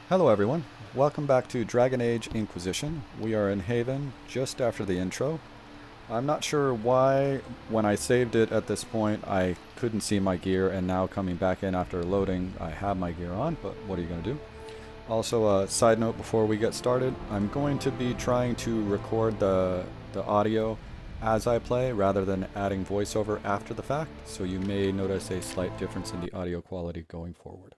Hello everyone, welcome back to Dragon Age Inquisition. We are in Haven just after the intro. I'm not sure why when I saved it at this point I couldn't see my gear, and now coming back in after loading I have my gear on, but what are you going to do? Also, a side note before we get started, I'm going to be trying to record the audio as I play rather than adding voiceover after the fact, so you may notice a slight difference in the audio quality going forward.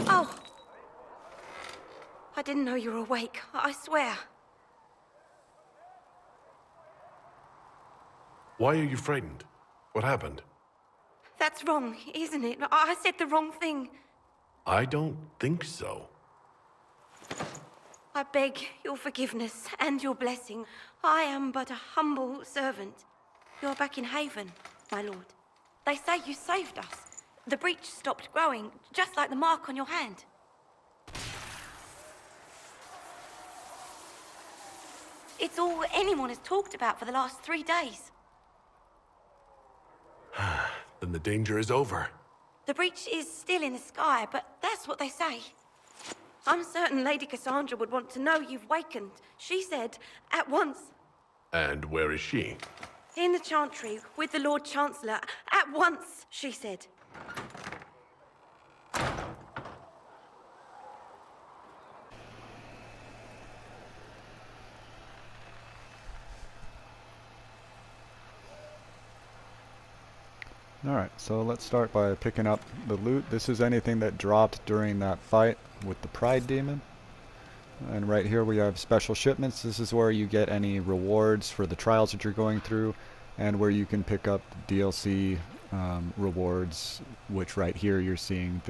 Oh! I didn't know you were awake, I swear. Why are you frightened? What happened? That's wrong, isn't it? I said the wrong thing. I don't think so. I beg your forgiveness and your blessing. I am but a humble servant. You're back in Haven, my lord. They say you saved us. The breach stopped growing, just like the mark on your hand. It's all anyone has talked about for the last 3 days. Then the danger is over. The breach is still in the sky, but that's what they say. I'm certain Lady Cassandra would want to know you've wakened. She said, at once. And where is she? In the Chantry, with the Lord Chancellor. At once, she said. Alright, so let's start by picking up the loot. This is anything that dropped during that fight with the Pride Demon. And right here we have special shipments. This is where you get any rewards for the trials that you're going through, and where you can pick up DLC rewards, which right here you're seeing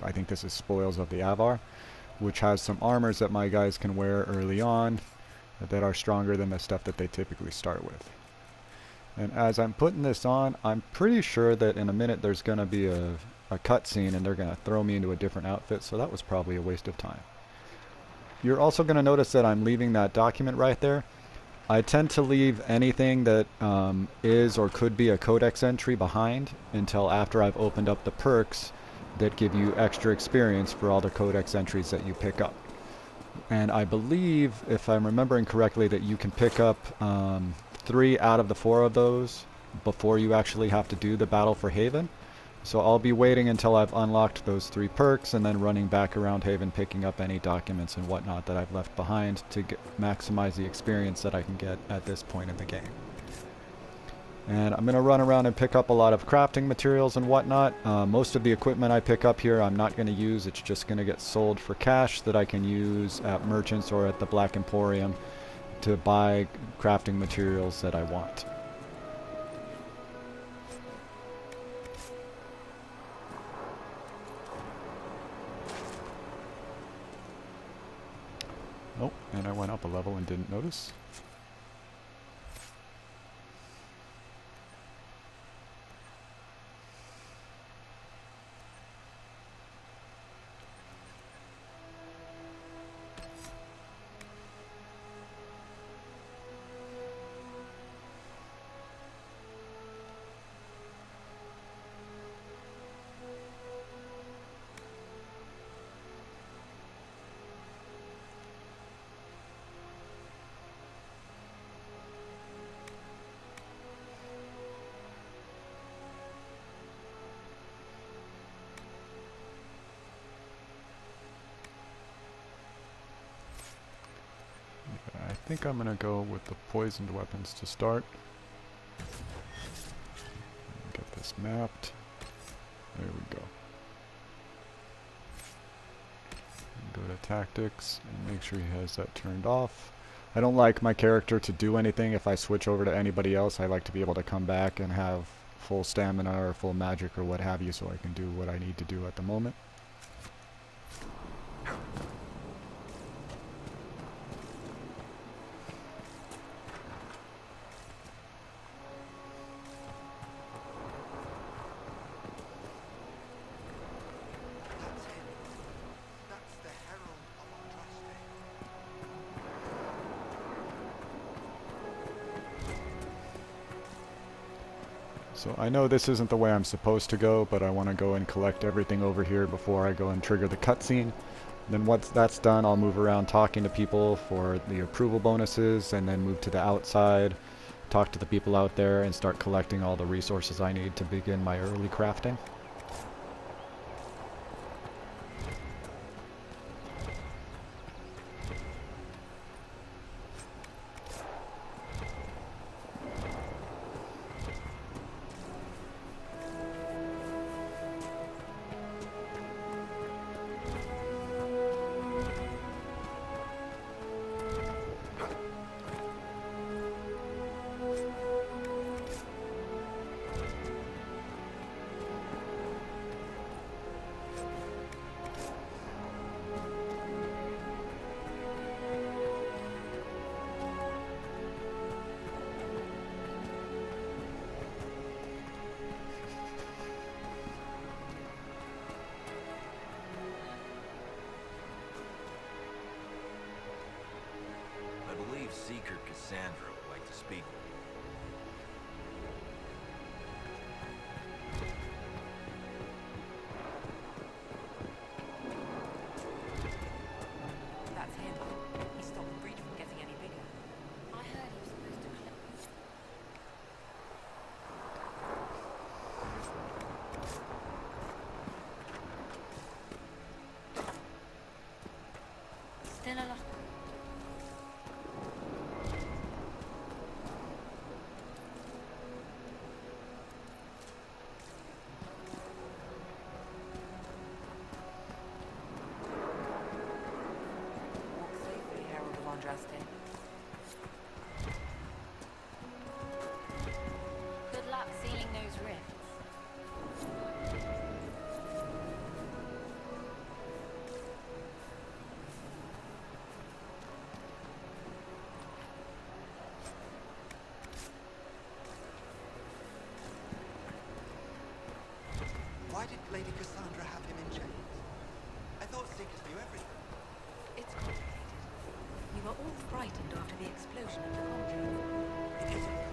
I think this is Spoils of the Avar, which has some armors that my guys can wear early on that are stronger than the stuff that they typically start with. And as I'm putting this on, I'm pretty sure that in a minute there's going to be a cutscene and they're going to throw me into a different outfit, so that was probably a waste of time. You're also going to notice that I'm leaving that document right there. I tend to leave anything that is or could be a codex entry behind until after I've opened up the perks that give you extra experience for all the codex entries that you pick up. And I believe, if I'm remembering correctly, that you can pick up 3 out of the 4 of those before you actually have to do the battle for Haven. So I'll be waiting until I've unlocked those 3 perks and then running back around Haven picking up any documents and whatnot that I've left behind to maximize the experience that I can get at this point in the game. And I'm going to run around and pick up a lot of crafting materials and whatnot. Most of the equipment I pick up here I'm not going to use. It's just going to get sold for cash that I can use at merchants or at the Black Emporium to buy crafting materials that I want. Oh, and I went up a level and didn't notice. I think I'm going to go with the poisoned weapons to start. Get this mapped. There we go. Go to tactics and make sure he has that turned off. I don't like my character to do anything if I switch over to anybody else. I like to be able to come back and have full stamina or full magic or what have you, so I can do what I need to do at the moment. So I know this isn't the way I'm supposed to go, but I want to go and collect everything over here before I go and trigger the cutscene. Then once that's done, I'll move around talking to people for the approval bonuses, and then move to the outside, talk to the people out there, and start collecting all the resources I need to begin my early crafting. I believe Seeker Cassandra would like to speak with you. That's him. He stopped the breach from getting any bigger. I heard he was supposed to collect. Still a lot. Walk safely, Herald of Andraste. Good luck sealing those rifts. Why did Lady Cassandra have him in chains? I thought Seekers knew everything. It's complicated. We were all frightened after the explosion of the conjuring. It isn't.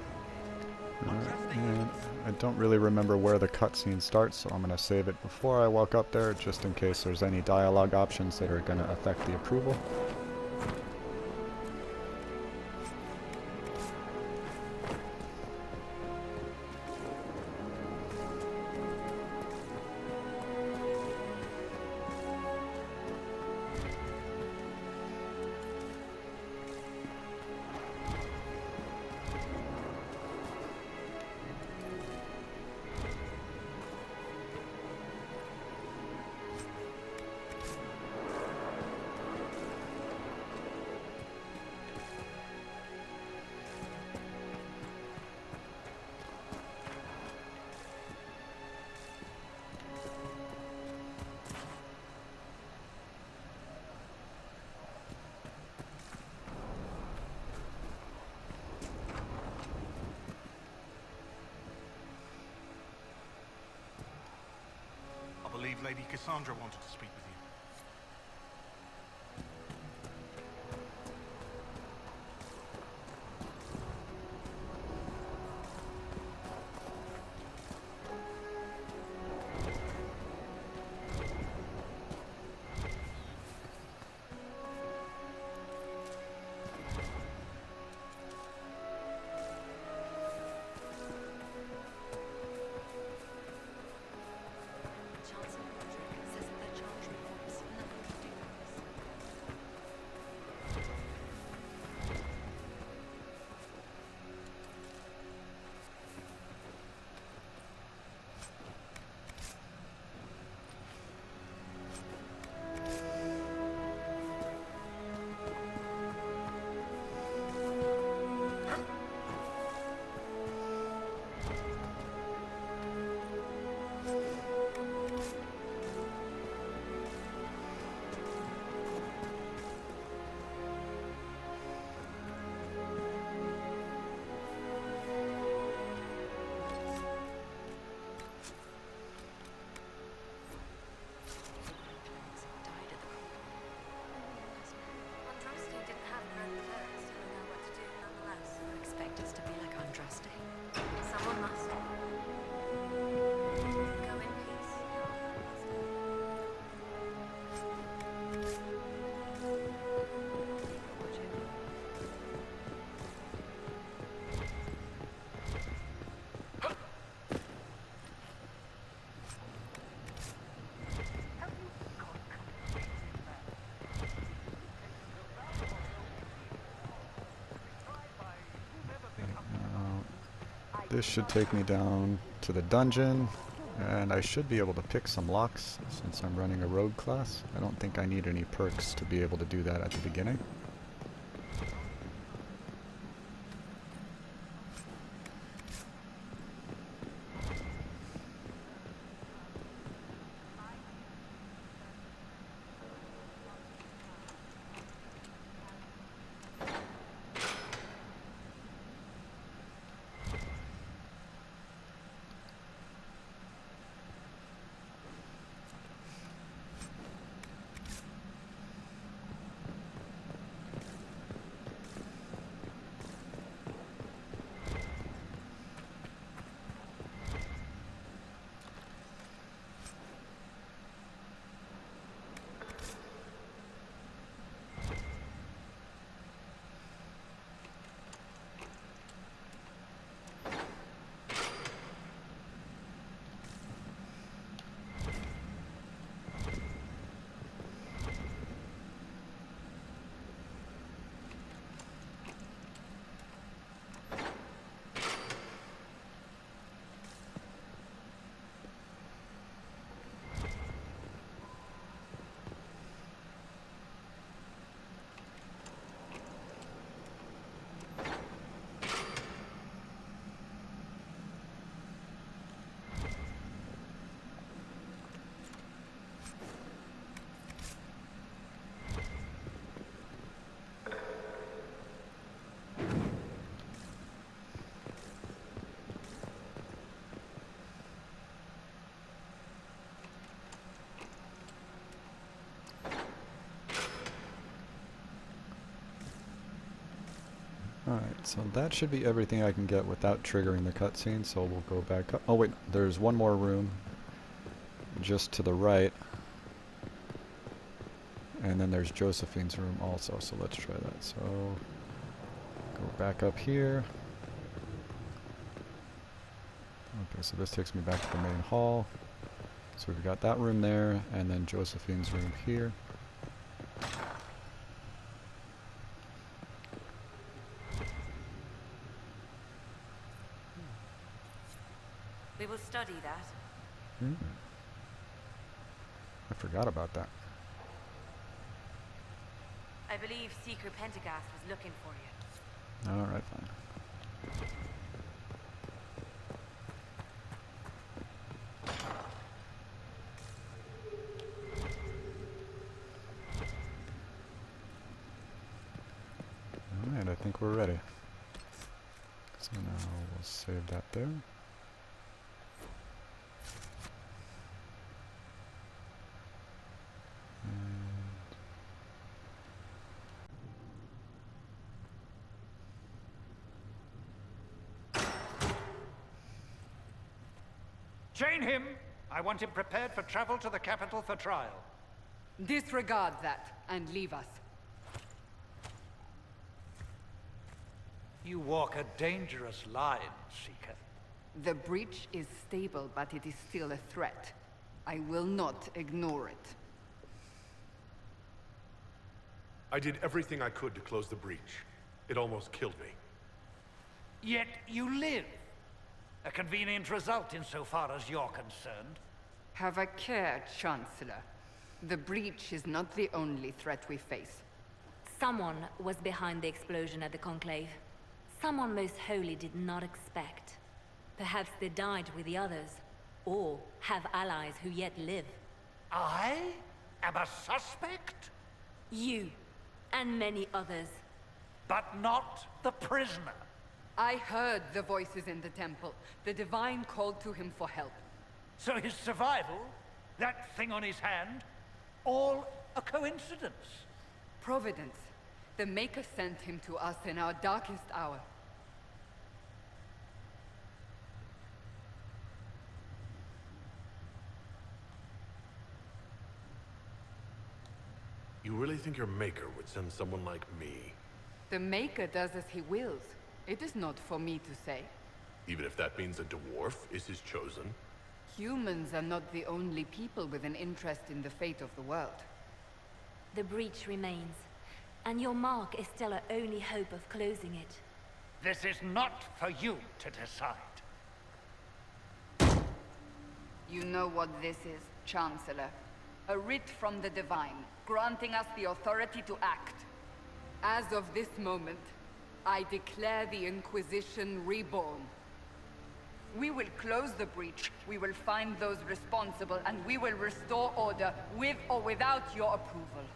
And I don't really remember where the cutscene starts, so I'm going to save it before I walk up there, just in case there's any dialogue options that are going to affect the approval. I believe Lady Cassandra wanted to speak with you. Chancellor Roderick says that the Chantry This should take me down to the dungeon, and I should be able to pick some locks since I'm running a rogue class. I don't think I need any perks to be able to do that at the beginning. Alright, so that should be everything I can get without triggering the cutscene, so we'll go back up. Oh wait, there's one more room just to the right. And then there's Josephine's room also, so let's try that. So, go back up here. Okay, so this takes me back to the main hall. So we've got that room there, and then Josephine's room here. We will study that. I forgot about that. I believe Seeker Pentagast was looking for you. Alright, fine. Alright, I think we're ready. So now we'll save that there. Chain him! I want him prepared for travel to the capital for trial. Disregard that and leave us. You walk a dangerous line, Seeker. The breach is stable, but it is still a threat. I will not ignore it. I did everything I could to close the breach. It almost killed me. Yet you live. A convenient result insofar as you're concerned. Have a care, Chancellor. The breach is not the only threat we face. Someone was behind the explosion at the Conclave. Someone most holy did not expect. Perhaps they died with the others, or have allies who yet live. I am a suspect? You, and many others. But not the prisoner. I heard the voices in the temple. The Divine called to him for help. So his survival, that thing on his hand, all a coincidence. Providence. The Maker sent him to us in our darkest hour. You really think your maker would send someone like me? The Maker does as he wills. It is not for me to say. Even if that means a dwarf is his chosen? Humans are not the only people with an interest in the fate of the world. The breach remains, and your mark is still our only hope of closing it. This is not for you to decide. You know what this is, Chancellor. A writ from the Divine, granting us the authority to act. As of this moment, I declare the Inquisition reborn. We will close the breach, we will find those responsible, and we will restore order with or without your approval.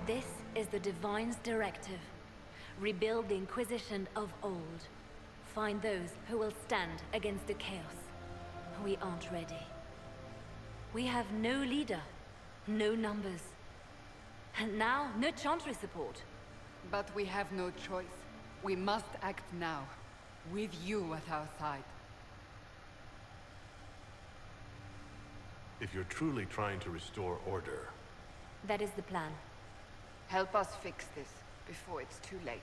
This is the Divine's directive. Rebuild the Inquisition of old. Find those who will stand against the chaos. We aren't ready. We have no leader, no numbers. And now, no Chantry support. But we have no choice. We must act now, with you at our side. If you're truly trying to restore order, That is the plan. Help us fix this, before it's too late.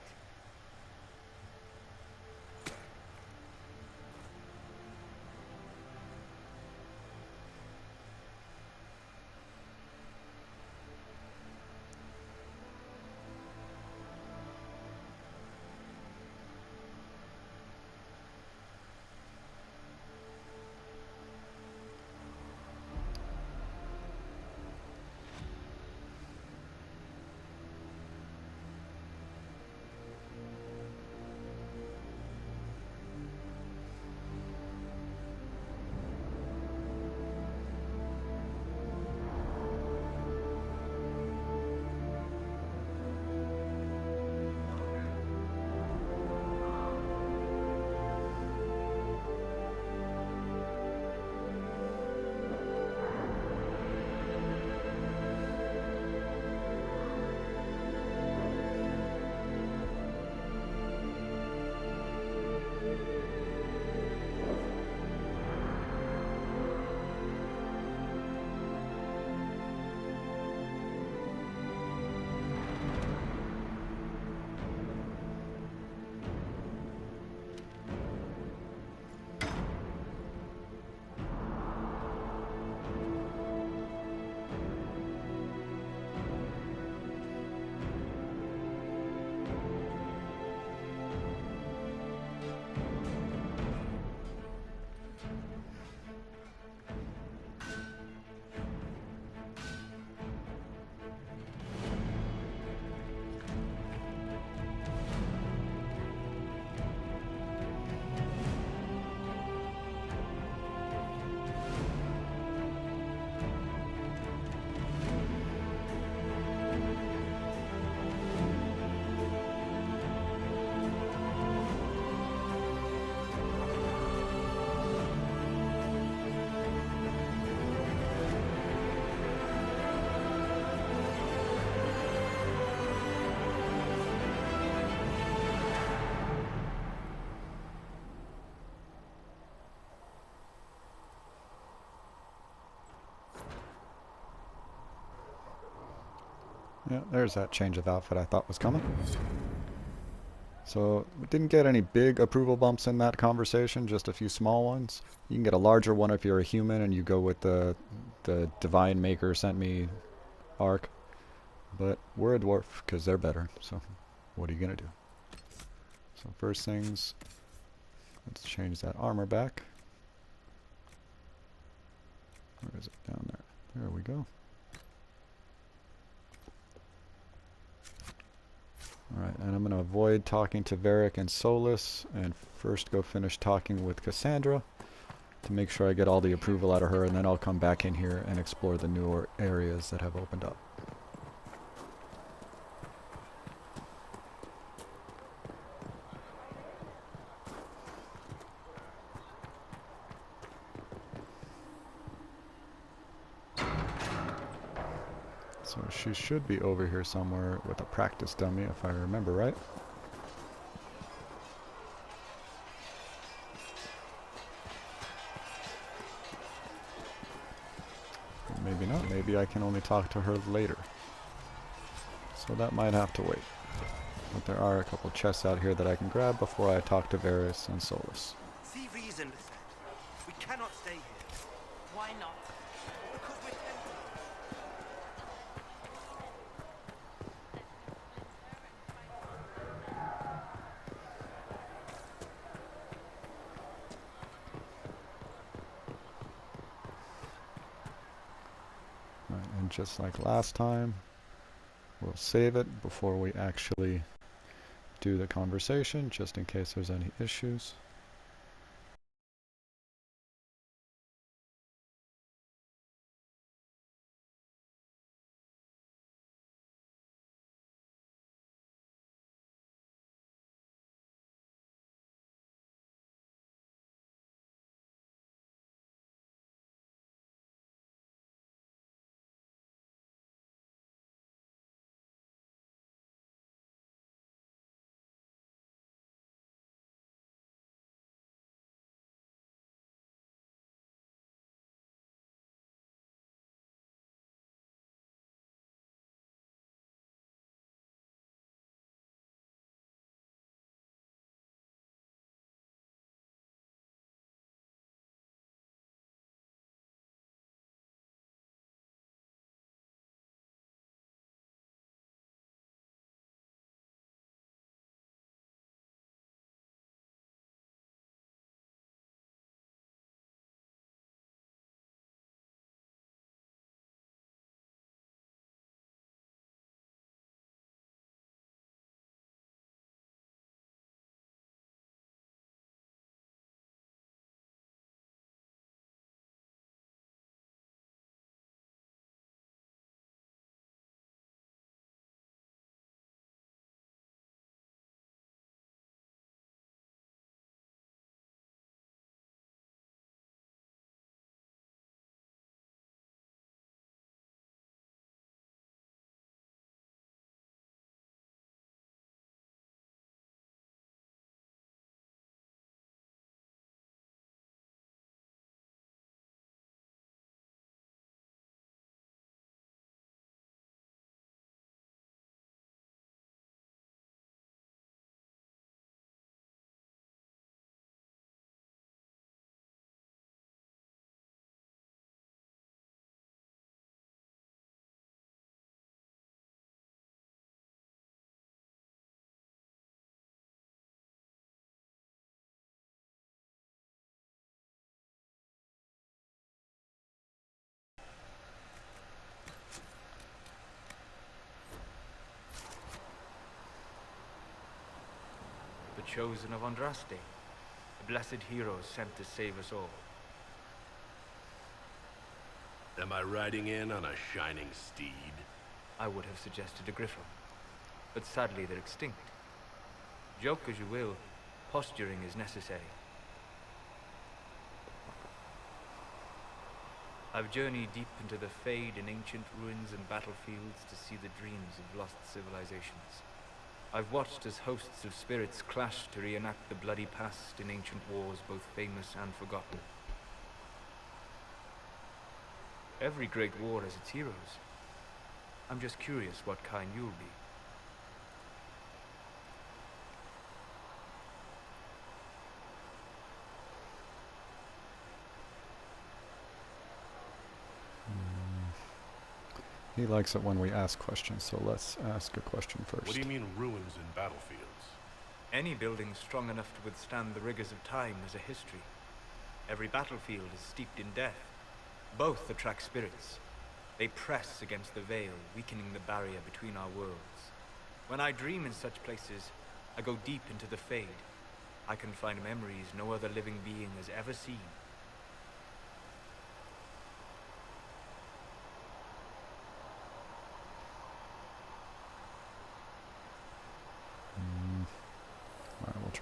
Yeah, there's that change of outfit I thought was coming. So, we didn't get any big approval bumps in that conversation, just a few small ones. You can get a larger one if you're a human and you go with the Divine Maker sent me arc. But we're a dwarf, because they're better, so what are you going to do? So first things, let's change that armor back. Where is it? Down there. There we go. Alright, and I'm going to avoid talking to Varric and Solus, and first go finish talking with Cassandra to make sure I get all the approval out of her, and then I'll come back in here and explore the newer areas that have opened up. So she should be over here somewhere with a practice dummy, if I remember right. Maybe not. Maybe I can only talk to her later. So that might have to wait. But there are a couple chests out here that I can grab before I talk to Varys and Solus. See reason, Lisette. We cannot stay here. Why not? Because we're tempted. just like last time. We'll save it before we actually do the conversation, just in case there's any issues. The chosen of Andraste, a blessed hero sent to save us all. Am I riding in on a shining steed? I would have suggested a griffon, but sadly they're extinct. Joke as you will, posturing is necessary. I've journeyed deep into the Fade in ancient ruins and battlefields to see the dreams of lost civilizations. I've watched as hosts of spirits clash to reenact the bloody past in ancient wars, both famous and forgotten. Every great war has its heroes. I'm just curious what kind you'll be. He likes it when we ask questions, so let's ask a question first. What do you mean ruins in battlefields? Any building strong enough to withstand the rigors of time has a history. Every battlefield is steeped in death. Both attract spirits. They press against the veil, weakening the barrier between our worlds. When I dream in such places, I go deep into the Fade. I can find memories no other living being has ever seen.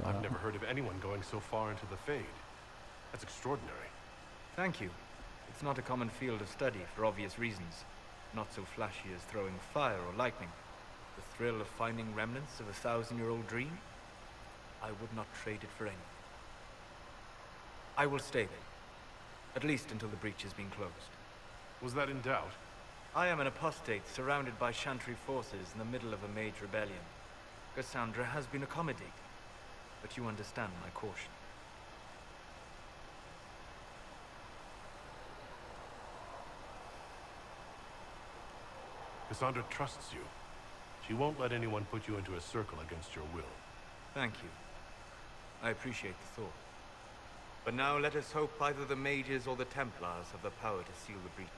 I've never heard of anyone going so far into the Fade. That's extraordinary. Thank you. It's not a common field of study for obvious reasons. Not so flashy as throwing fire or lightning. The thrill of finding remnants of a 1,000-year-old dream? I would not trade it for anything. I will stay there. At least until the breach has been closed. Was that in doubt? I am an apostate surrounded by Chantry forces in the middle of a major rebellion. Cassandra has been accommodating. But you understand my caution. Cassandra trusts you. She won't let anyone put you into a circle against your will. Thank you. I appreciate the thought. But now let us hope either the mages or the Templars have the power to seal the breach.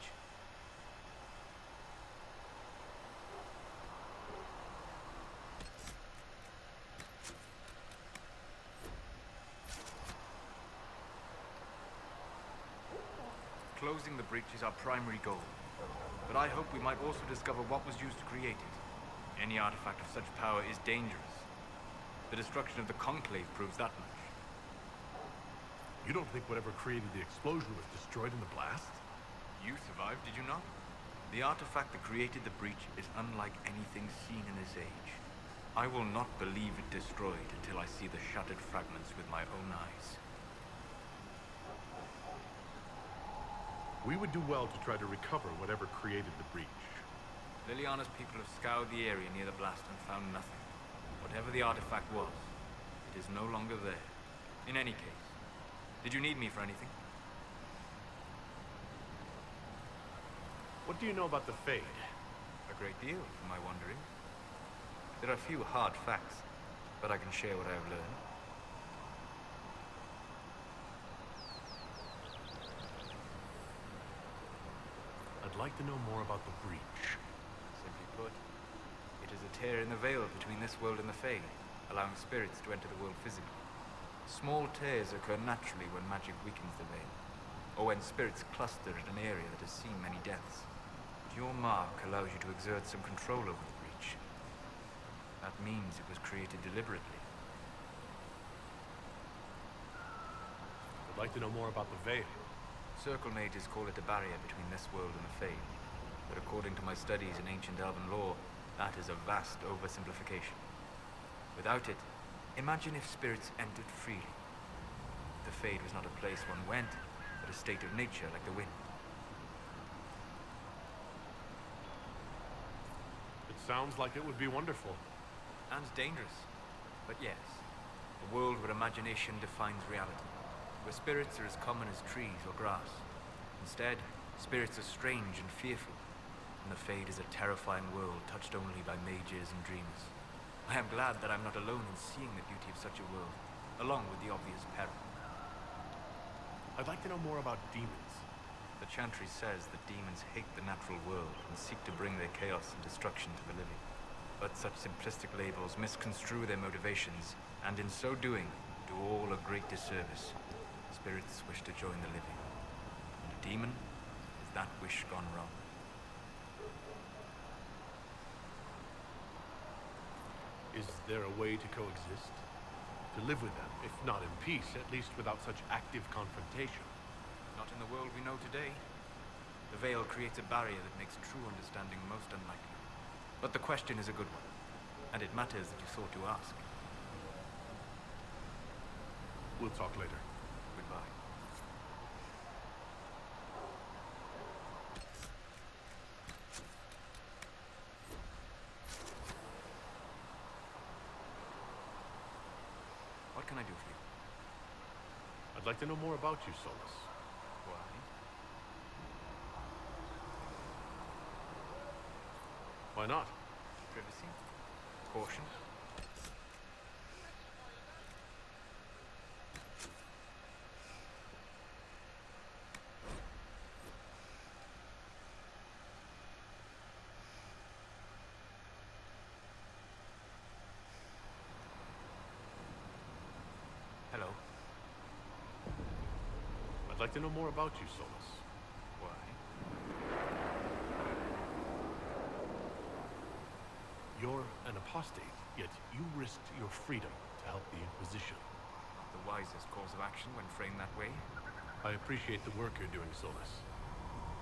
Closing the breach is our primary goal. But I hope we might also discover what was used to create it. Any artifact of such power is dangerous. The destruction of the Conclave proves that much. You don't think whatever created the explosion was destroyed in the blast? You survived, did you not? The artifact that created the breach is unlike anything seen in this age. I will not believe it destroyed until I see the shattered fragments with my own eyes. We would do well to try to recover whatever created the breach. Liliana's people have scoured the area near the blast and found nothing. Whatever the artifact was, it is no longer there. In any case, did you need me for anything? What do you know about the Fade? A great deal, from my wandering. There are few hard facts, but I can share what I have learned. I'd like to know more about the breach. Simply put, it is a tear in the veil between this world and the Fade, allowing spirits to enter the world physically. Small tears occur naturally when magic weakens the veil, or when spirits cluster at an area that has seen many deaths. But your mark allows you to exert some control over the breach. That means it was created deliberately. I'd like to know more about the Veil. Circle mages call it a barrier between this world and the Fade, but according to my studies in ancient elven lore, that is a vast oversimplification. Without it, imagine if spirits entered freely. The Fade was not a place one went, but a state of nature like the wind. It sounds like it would be wonderful. And dangerous. But yes, a world where imagination defines reality, where spirits are as common as trees or grass. Instead, spirits are strange and fearful, and the Fade is a terrifying world touched only by mages and dreamers. I am glad that I'm not alone in seeing the beauty of such a world, along with the obvious peril. I'd like to know more about demons. The Chantry says that demons hate the natural world and seek to bring their chaos and destruction to the living. But such simplistic labels misconstrue their motivations, and in so doing, do all a great disservice. Spirits wish to join the living, and a demon is that wish gone wrong. Is there a way to coexist? To live with them, if not in peace, at least without such active confrontation? Not in the world we know today. The Veil creates a barrier that makes true understanding most unlikely. But the question is a good one, and it matters that you thought to ask. We'll talk later. Goodbye. What can I do for you? I'd like to know more about you, Solus. Why? Why not? Privacy? Caution? Hello. I'd like to know more about you, Solus. Why? You're an apostate, yet you risked your freedom to help the Inquisition. Not the wisest course of action when framed that way. I appreciate the work you're doing, Solus.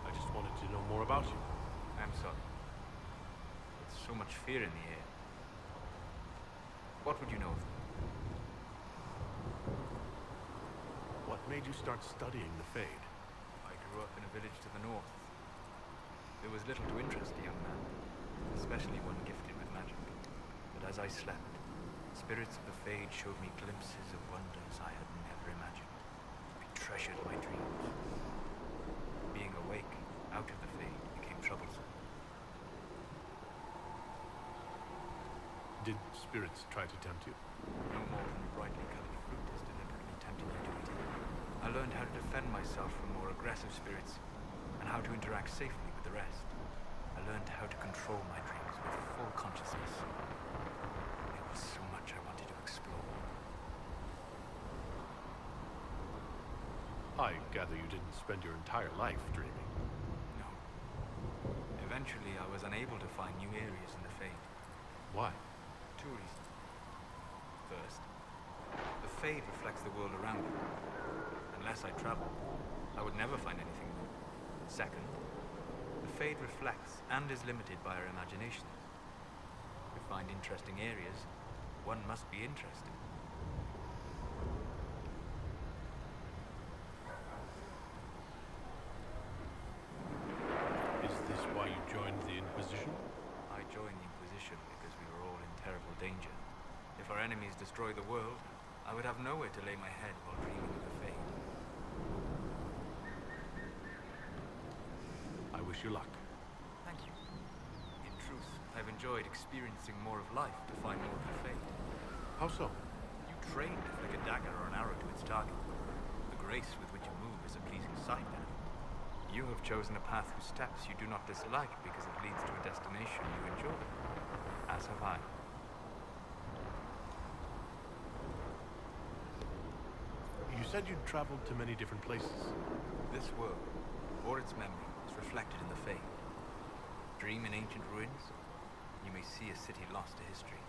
I just wanted to know more about you. I'm sorry. With so much fear in the air. What would you know of me? What made you start studying the Fade? I grew up in a village to the north. There was little to interest a young man, especially one gifted with magic. But as I slept, spirits of the Fade showed me glimpses of wonders I had never imagined. I treasured my dreams. Being awake, out of the Fade, became troublesome. Did spirits try to tempt you? No more than brightly colored fruit is deliberately tempting you to eat it. I learned how to defend myself from more aggressive spirits, and how to interact safely with the rest. I learned how to control my dreams with full consciousness. There was so much I wanted to explore. I gather you didn't spend your entire life dreaming. No. Eventually, I was unable to find new areas in the Fade. Why? 2 reasons. First, the Fade reflects the world around me. Unless I travel, I would never find anything new. Second, the Fade reflects and is limited by our imaginations. To find interesting areas, one must be interested. Is this why you joined the Inquisition? I joined the Inquisition because we were all in terrible danger. If our enemies destroy the world, I would have nowhere to lay my head while dreaming of the Fade. I wish you luck. Thank you. In truth, I've enjoyed experiencing more of life to find more of the Fade. How so? You train to flick a dagger or an arrow to its target. The grace with which you move is a pleasing sight, then. You have chosen a path whose steps you do not dislike because it leads to a destination you enjoy. As have I. You said you'd traveled to many different places. This world, or its memory, is reflected in the Fade. Dream in ancient ruins, you may see a city lost to history.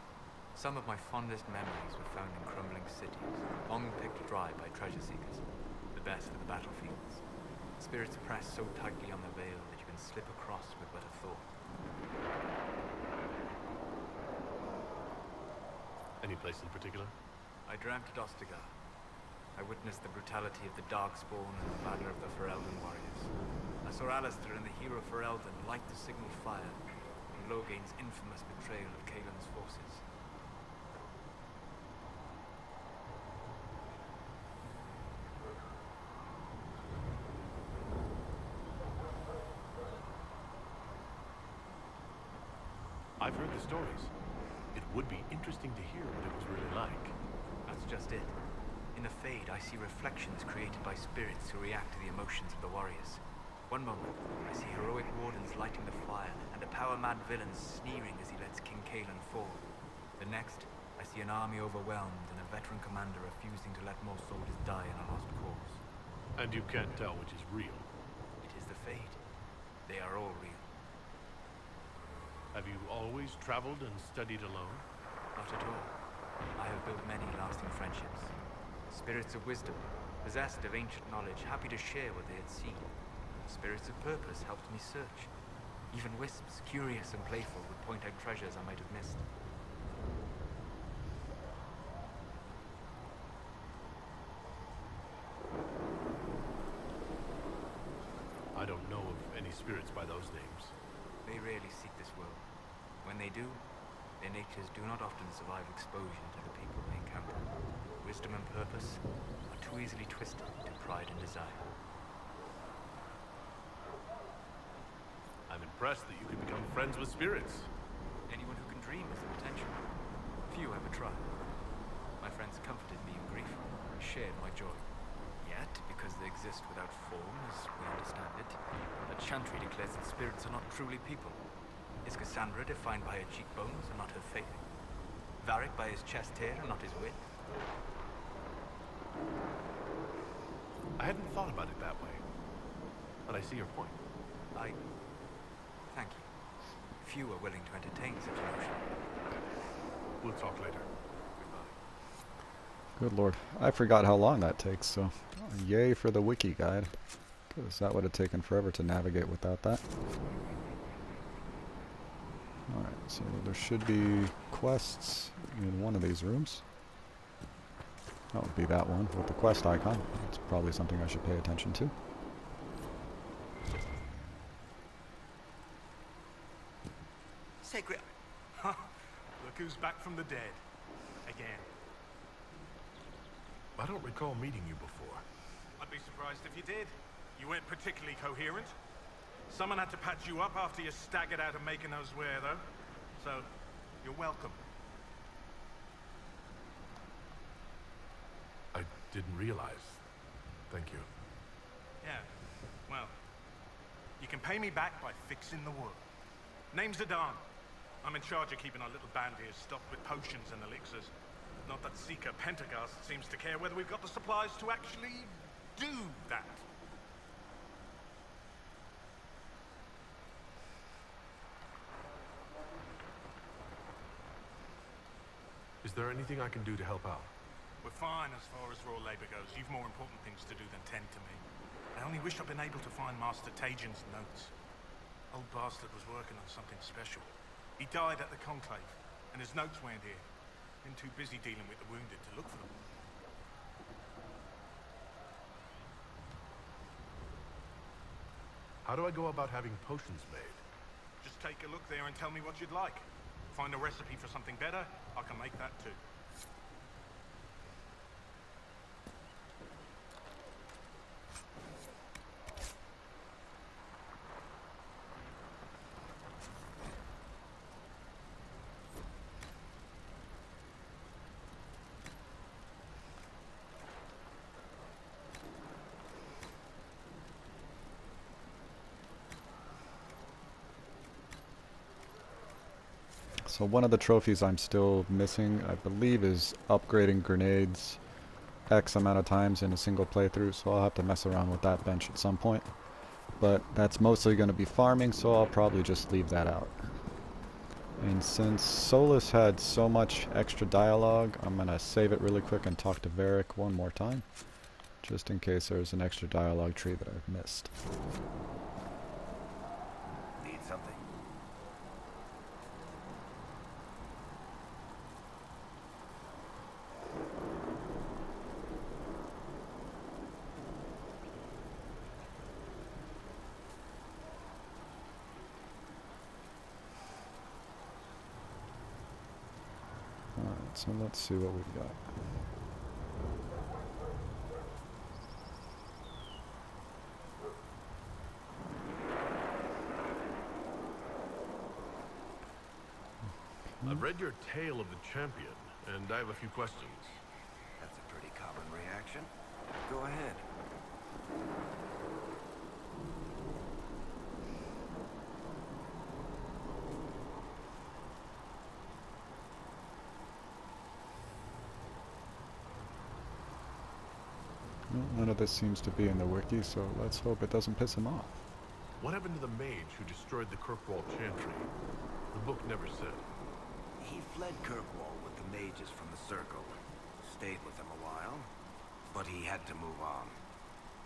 Some of my fondest memories were found in crumbling cities, long picked dry by treasure seekers. The best for the battlefields. Spirits press so tightly on the veil that you can slip across with but a thought. Any place in particular? I dreamt at Ostagar. I witnessed the brutality of the Darkspawn and the valor of the Ferelden warriors. I saw Alistair and the hero Ferelden light the signal fire, and Logain's infamous betrayal of Caelan's forces. I've heard the stories. It would be interesting to hear what it was really like. That's just it. In the Fade, I see reflections created by spirits who react to the emotions of the warriors. One moment, I see heroic wardens lighting the fire, and a power-mad villain sneering as he lets King Caelan fall. The next, I see an army overwhelmed and a veteran commander refusing to let more soldiers die in a lost cause. And you can't tell which is real. It is the Fade. They are all real. Have you always traveled and studied alone? Not at all. I have built many lasting friendships. Spirits of wisdom, possessed of ancient knowledge, happy to share what they had seen. Spirits of purpose helped me search. Even wisps, curious and playful, would point out treasures I might have missed. I don't know of any spirits by those names. They rarely seek this world. When they do, their natures do not often survive exposure to the people they encounter. Wisdom and purpose are too easily twisted to pride and desire. I'm impressed that you could become friends with spirits. Anyone who can dream has the potential. Few ever try. My friends comforted me in grief and shared my joy. Yet, because they exist without form, as we understand it, a chantry declares that spirits are not truly people. Is Cassandra defined by her cheekbones and not her faith? Varric by his chest hair and not his wit? I hadn't thought about it that way, but I see your point. Thank you. Few are willing to entertain such a notion. We'll talk later. Goodbye. Good lord. I forgot how long that takes, so yay for the wiki guide. Because that would have taken forever to navigate without that. Alright, so there should be quests in one of these rooms. That would be that one with the quest icon. It's probably something I should pay attention to. Sacred. Look who's back from the dead. Again. I don't recall meeting you before. I'd be surprised if you did. You weren't particularly coherent. Someone had to patch you up after you staggered out of making those wear, though. So, you're welcome. I didn't realize. Thank you. Yeah, well, you can pay me back by fixing the world. Name's Adan. I'm in charge of keeping our little band here stocked with potions and elixirs. Not that Seeker Pentagast seems to care whether we've got the supplies to actually do that. Is there anything I can do to help out? We're fine as far as raw labor goes. You've more important things to do than tend to me. I only wish I'd been able to find Master Tajin's notes. Old bastard was working on something special. He died at the Conclave, and his notes weren't here. Been too busy dealing with the wounded to look for them. How do I go about having potions made? Just take a look there and tell me what you'd like. Find a recipe for something better, I can make that too. So one of the trophies I'm still missing, I believe, is upgrading grenades X amount of times in a single playthrough, so I'll have to mess around with that bench at some point. But that's mostly going to be farming, so I'll probably just leave that out. And since Solus had so much extra dialogue, I'm going to save it really quick and talk to Varric one more time, just in case there's an extra dialogue tree that I've missed. Need something? Alright, so let's see what we've got. I've read your tale of the champion, and I have a few questions. That's a pretty common reaction. Go ahead. Well, none of this seems to be in the wiki, so let's hope it doesn't piss him off. What happened to the mage who destroyed the Kirkwall Chantry? The book never said. He fled Kirkwall with the mages from the Circle. Stayed with them a while, but he had to move on.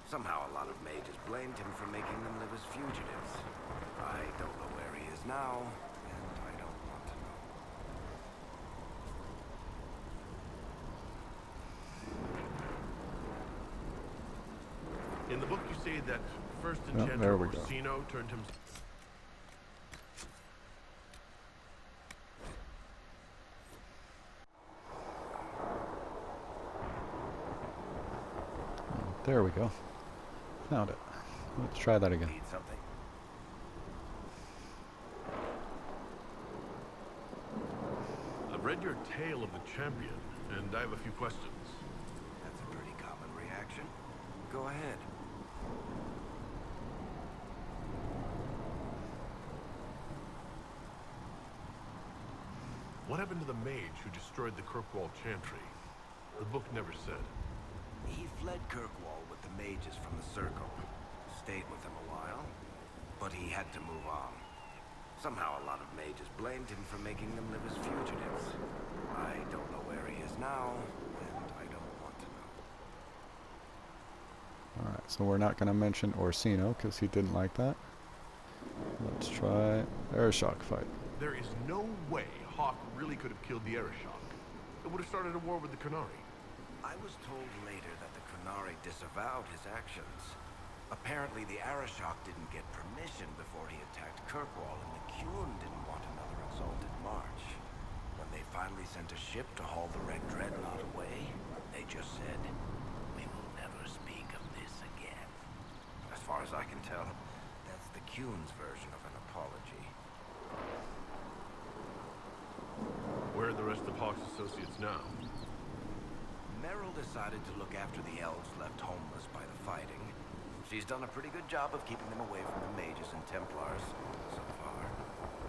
Somehow a lot of mages blamed him for making them live as fugitives. I don't know where he is now, and I don't want to know. In the book you say that first Oh, enchanter there we go. Orsino turned him... There we go. Found it. Let's try that again. Need something? I've read your tale of the champion, and I have a few questions. That's a pretty common reaction. Go ahead. What happened to the mage who destroyed the Kirkwall Chantry? The book never said. He fled Kirkwall with the mages from the Circle. Stayed with them a while, but he had to move on. Somehow a lot of mages blamed him for making them live as fugitives. I don't know where he is now, and I don't want to know. Alright, so we're not going to mention Orsino, because he didn't like that. Let's try Airshock fight. There is no way Hawk really could have killed the Arishok. It would have started a war with the Qunari. I was told later that the Qunari disavowed his actions. Apparently the Arishok didn't get permission before he attacked Kirkwall, and the Qun didn't want another exalted march. When they finally sent a ship to haul the wrecked dreadnought away, they just said, "We will never speak of this again." As far as I can tell, that's the Qun's version of an apology. Where are the rest of Hawk's associates now? Meryl decided to look after the elves left homeless by the fighting. She's done a pretty good job of keeping them away from the mages and Templars, so far.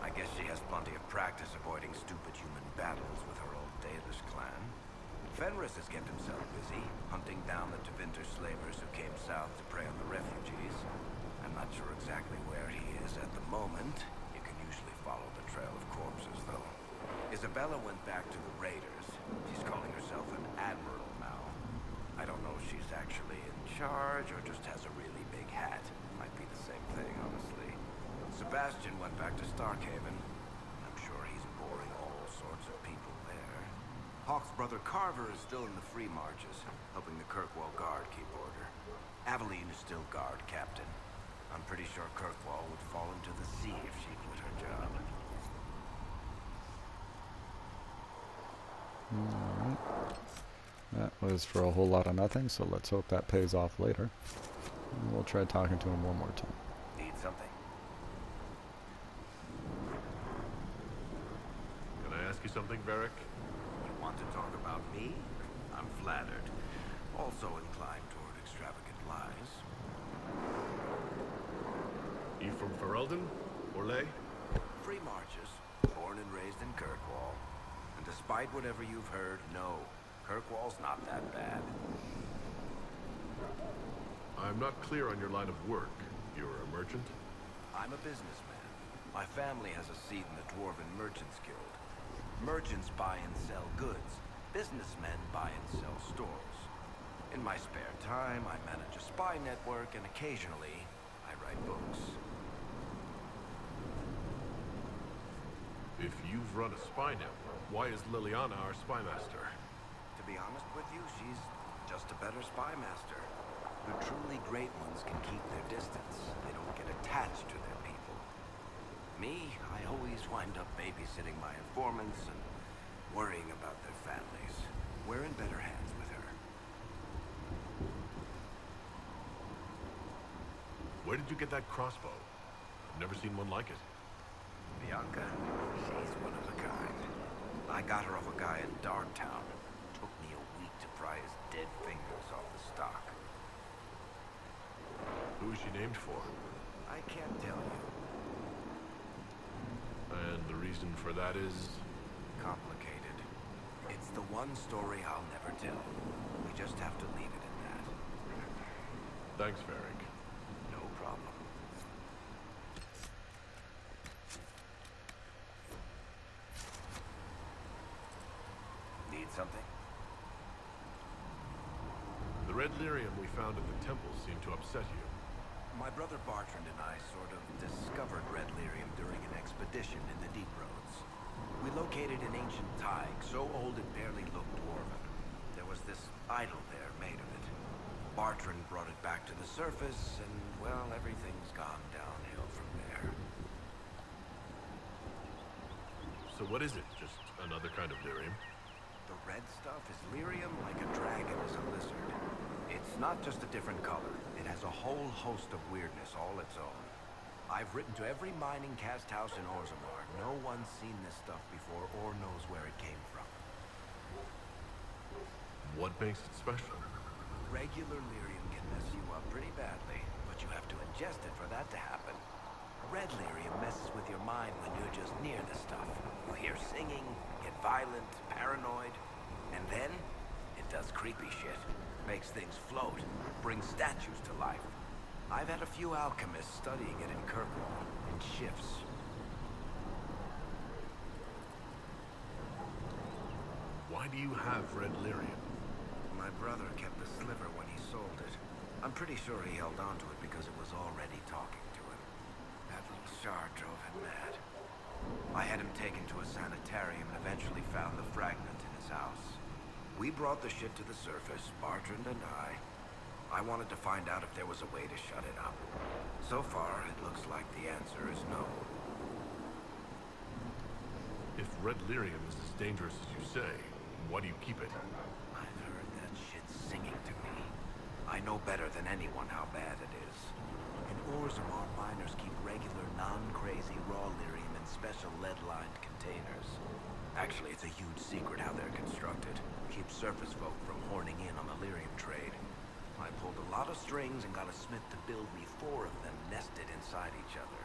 I guess she has plenty of practice avoiding stupid human battles with her old Dalish clan. Fenris has kept himself busy, hunting down the Tevinter Master slavers who came south to prey on the refugees. I'm not sure exactly where he is at the moment. You can usually follow the trail of corpses, though. Isabella went back to the raiders. She's calling herself an admiral now. I don't know if she's actually in charge or just has a really big hat. Might be the same thing, honestly. Sebastian went back to Starkhaven. I'm sure he's boring all sorts of people there. Hawk's brother Carver is still in the Free Marches, helping the Kirkwall Guard keep order. Aveline is still guard captain. I'm pretty sure Kirkwall would fall into the sea if she quit her job. Alright. That was for a whole lot of nothing, so let's hope that pays off later. And we'll try talking to him one more time. Need something? Can I ask you something, Varric? You want to talk about me? I'm flattered. Also inclined toward extravagant lies. You from Ferelden? Orlais? Free Marches, born and raised in Kirkwall. And despite whatever you've heard, no, Kirkwall's not that bad. I'm not clear on your line of work. You're a merchant? I'm a businessman. My family has a seat in the Dwarven Merchants Guild. Merchants buy and sell goods. Businessmen buy and sell stores. In my spare time, I manage a spy network, and occasionally, I write books. If you've run a spy network, why is Liliana our spy master? To be honest with you, she's just a better spy master. The truly great ones can keep their distance. They don't get attached to their people. Me, I always wind up babysitting my informants and worrying about their families. We're in better hands with her. Where did you get that crossbow? I've never seen one like it. Bianca, she's one of a kind. I got her off a guy in Darktown. Took me a week to pry his dead fingers off the stock. Who is she named for? I can't tell you. And the reason for that is? Complicated. It's the one story I'll never tell. We just have to leave it at that. Thanks, Varric. No problem. Need something? The red lyrium we found at the temple seemed to upset you. My brother Bartrand and I sort of discovered red lyrium during an expedition in the Deep Roads. We located an ancient thaig, so old it barely looked dwarven. There was this idol there made of it. Bartrand brought it back to the surface, and, well, everything's gone downhill from there. So what is it? Just another kind of lyrium? The red stuff is lyrium like a dragon is a lizard. It's not just a different color. It has a whole host of weirdness all its own. I've written to every mining cast house in Orzammar. No one's seen this stuff before or knows where it came from. What makes it special? Regular lyrium can mess you up pretty badly, but you have to ingest it for that to happen. Red lyrium messes with your mind when you're just near the stuff. You hear singing, get violent, paranoid, and then it does creepy shit. Makes things float, brings statues to life. I've had a few alchemists studying it in Kirkwall, in shifts. Why do you have red lyrium? My brother kept the sliver when he sold it. I'm pretty sure he held on to it because it was already talking to him. That little shard drove him mad. I had him taken to a sanitarium and eventually found the fragment in his house. We brought the shit to the surface, Bartrand and I. I wanted to find out if there was a way to shut it up. So far, it looks like the answer is no. If red lyrium is as dangerous as you say, why do you keep it? I've heard that shit singing to me. I know better than anyone how bad it is. In Orzammar, miners keep regular, non-crazy raw lyrium in special lead-lined containers. Actually, it's a huge secret how they're constructed. Keeps surface folk from horning in on the lyrium trade. I pulled a lot of strings and got a smith to build me 4 of them nested inside each other.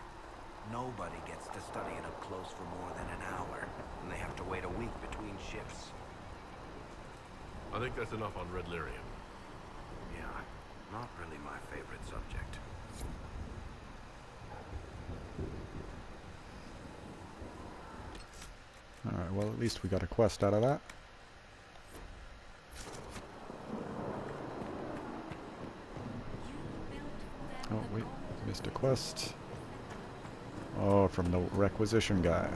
Nobody gets to study it up close for more than an hour, and they have to wait a week between shifts. I think that's enough on red lyrium. Yeah. at least we got a quest out of that. Oh, wait. Missed a quest. Oh, from the requisition guy.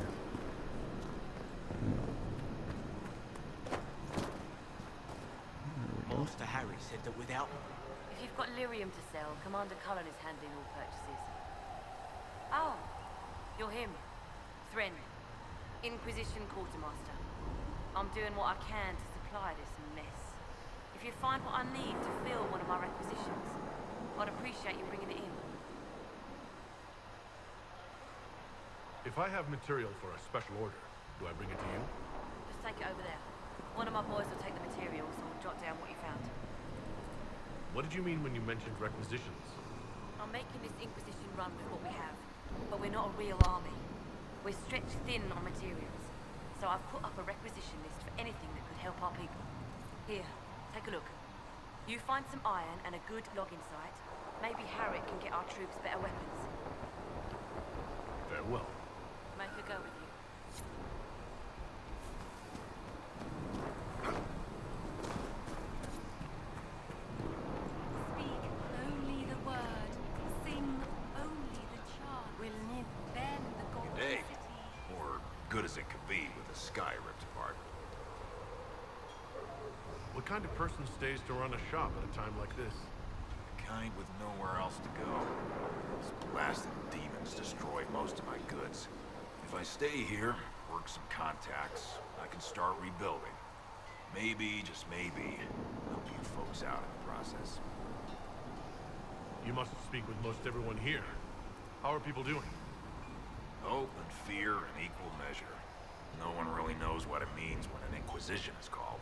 Master Harry said that without... If you've got lyrium to sell, Commander Cullen is handling all purchases. Oh, you're him. Thren, Inquisition Quartermaster. I'm doing what I can to supply this mess. If you find what I need to fill one of my requisitions, I'd appreciate you bringing it in. If I have material for a special order, do I bring it to you? Just take it over there. One of my boys will take the materials and we'll jot down what you found. What did you mean when you mentioned requisitions? I'm making this Inquisition run with what we have, but we're not a real army. We're stretched thin on materials, so I've put up a requisition list for anything that could help our people. Here, take a look. You find some iron and a good logging site, maybe Harriet can get our troops better weapons. Farewell. Make a go with you. Speak only the word, sing only the charm. We'll need Then the golden Hey, city. or good as it could be with the sky ripped apart. What kind of person stays to run a shop at a time like this? The kind with nowhere else to go. These blasted demons destroy most of my goods. If I stay here, work some contacts, I can start rebuilding. Maybe, just maybe, help you folks out in the process. You must speak with most everyone here. How are people doing? Hope and fear in equal measure. No one really knows what it means when an Inquisition is called.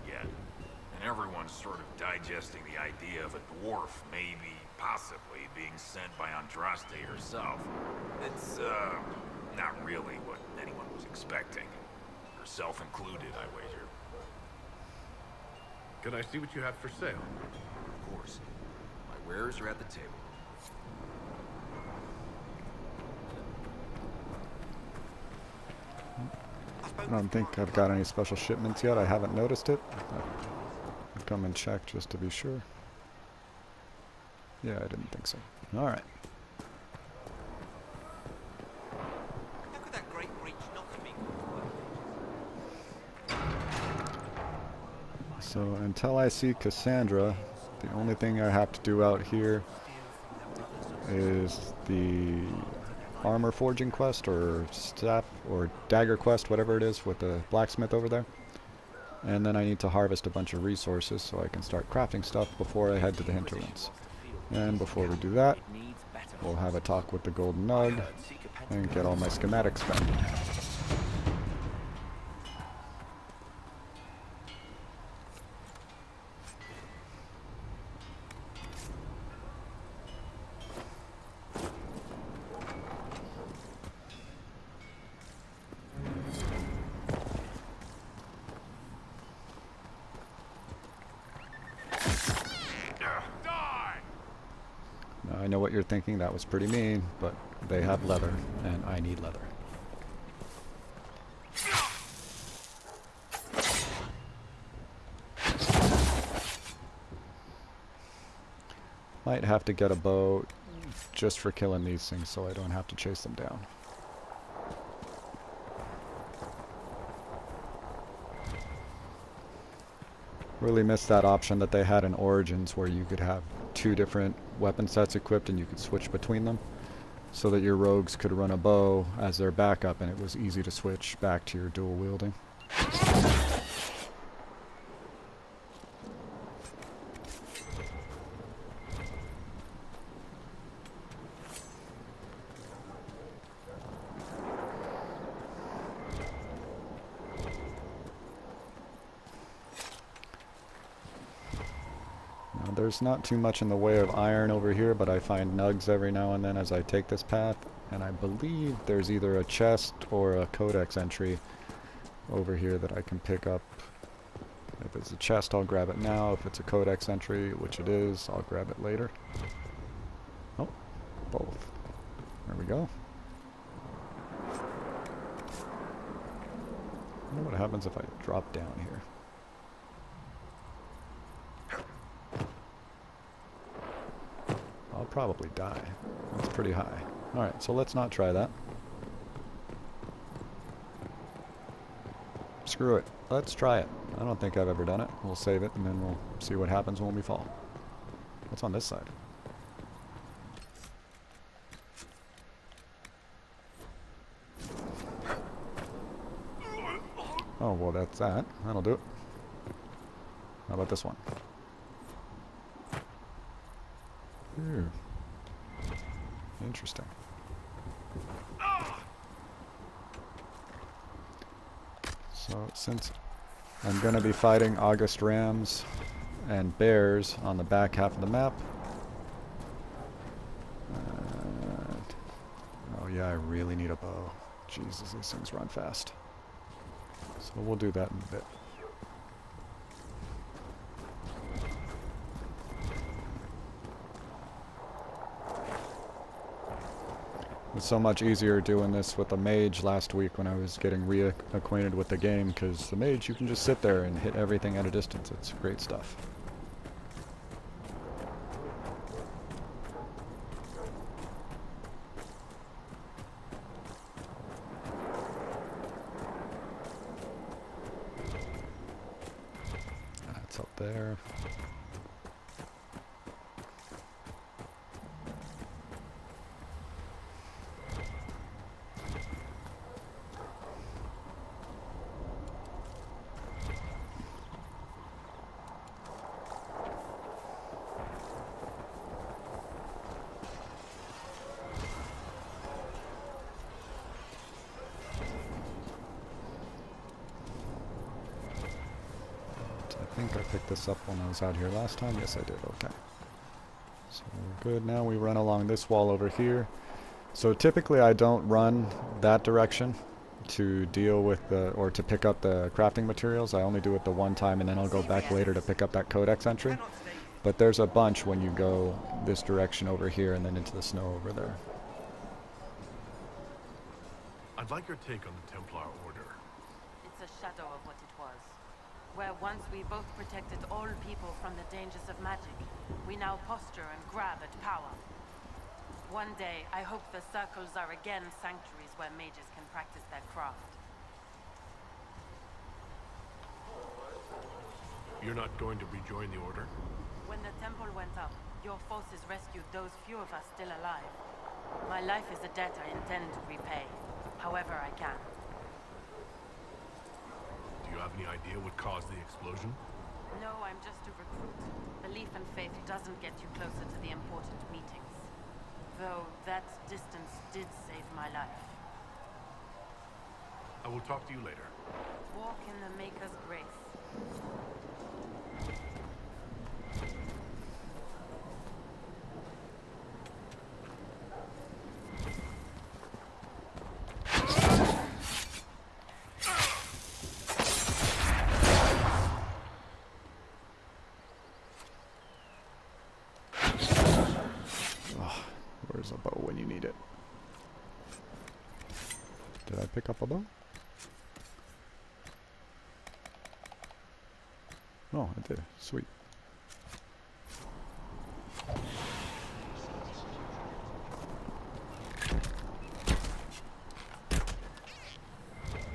Yet. And everyone's sort of digesting the idea of a dwarf maybe, possibly, being sent by Andraste herself. It's, not really what anyone was expecting. Herself included, I wager. Can I see what you have for sale? Of course. My wares are at the table. I don't think I've got any special shipments yet. I haven't noticed it. I'll come and check just to be sure. Yeah, I didn't think so. Alright. How could that great breach not have been So until I see Cassandra, the only thing I have to do out here is the armor forging quest or staff or dagger quest, whatever it is, with the blacksmith over there. And then I need to harvest a bunch of resources so I can start crafting stuff before I head to the hinterlands. And before we do that, we'll have a talk with the Golden Nug and get all my schematics back. Now, I know what you're thinking, that was pretty mean, but they have leather, and I need leather. Might have to get a bow just for killing these things so I don't have to chase them down. Really missed that option that they had in Origins where you could have two different weapon sets equipped and you could switch between them so that your rogues could run a bow as their backup and it was easy to switch back to your dual wielding. There's not too much in the way of iron over here, but I find nugs every now and then as I take this path, and I believe there's either a chest or a codex entry over here that I can pick up. If it's a chest, I'll grab it now. If it's a codex entry, which it is, I'll grab it later. Oh, both. There we go. I wonder what happens if I drop down here. I'll probably die. That's pretty high. Alright, so let's not try that. Screw it. Let's try it. I don't think I've ever done it. We'll save it and then we'll see what happens when we fall. What's on this side? Oh, well that's that. That'll do it. How about this one? Ooh. Interesting. So since I'm going to be fighting August Rams and Bears on the back half of the map. Oh yeah, I really need a bow. Jesus, these things run fast. So we'll do that in a bit. It was so much easier doing this with the mage last week when I was getting reacquainted with the game, because the mage, you can just sit there and hit everything at a distance. It's great stuff. That's up there. I think I picked this up when I was out here last time. Yes, I did. Okay. So we're good. Now we run along this wall over here. So typically I don't run that direction to deal with the, or to pick up the crafting materials. I only do it the one time and then I'll go back later to pick up that codex entry. But there's a bunch when you go this direction over here and then into the snow over there. I'd like your take on the Templar Order. It's a shadow of what it was. Where once we both protected all people from the dangers of magic, we now posture and grab at power. One day, I hope the circles are again sanctuaries where mages can practice their craft. You're not going to rejoin the Order? When the temple went up, your forces rescued those few of us still alive. My life is a debt I intend to repay, however I can. Do you have any idea what caused the explosion? No, I'm just a recruit. Belief and faith doesn't get you closer to the important meetings. Though that distance did save my life. I will talk to you later. Walk in the Maker's grace. Where's a bow when you need it? Did I pick up a bow? Oh, I did. Sweet.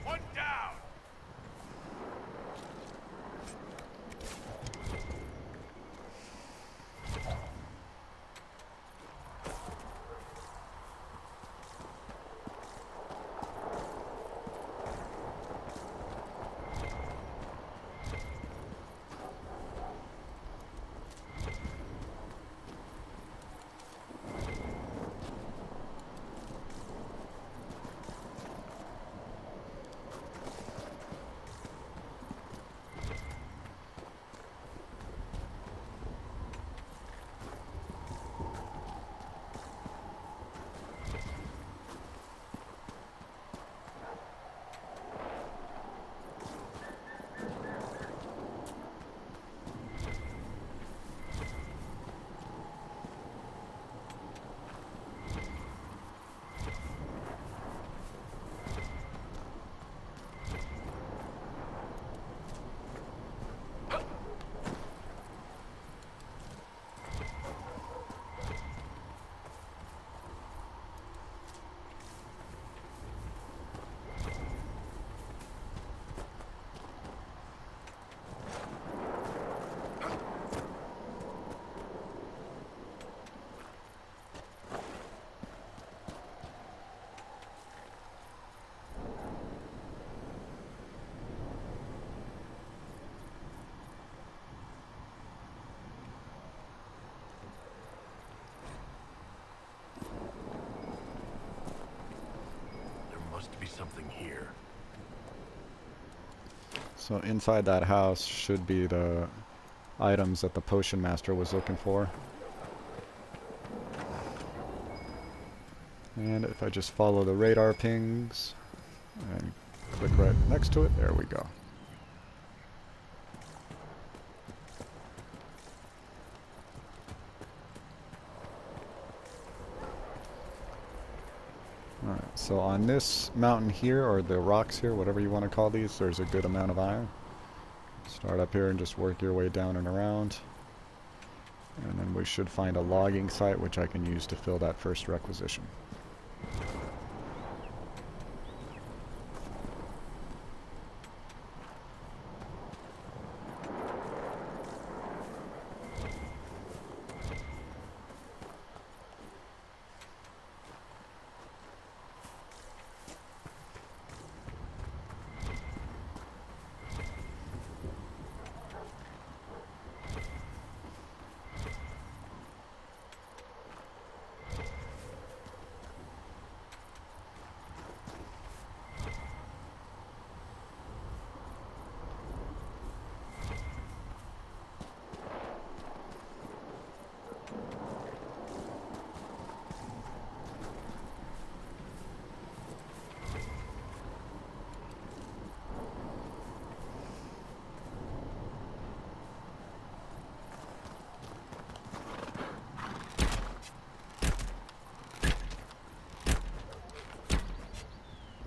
One down! something here. So inside that house should be the items that the potion master was looking for. And if I just follow the radar pings and click right next to it, there we go. Alright, so on this mountain here, or the rocks here, whatever you want to call these, there's a good amount of iron. Start up here and just work your way down and around. And then we should find a logging site which I can use to fill that first requisition.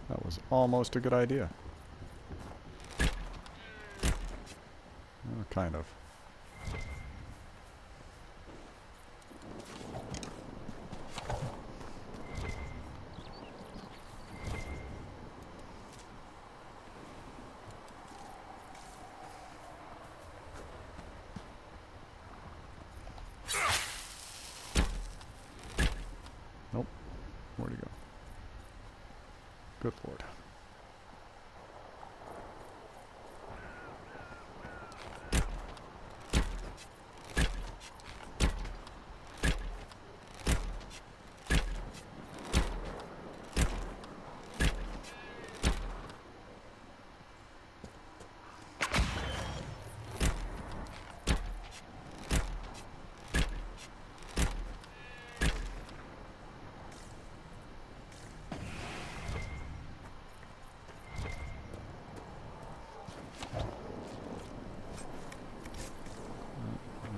That was almost a good idea. Kind of. Nope. Where'd he go? Good lord.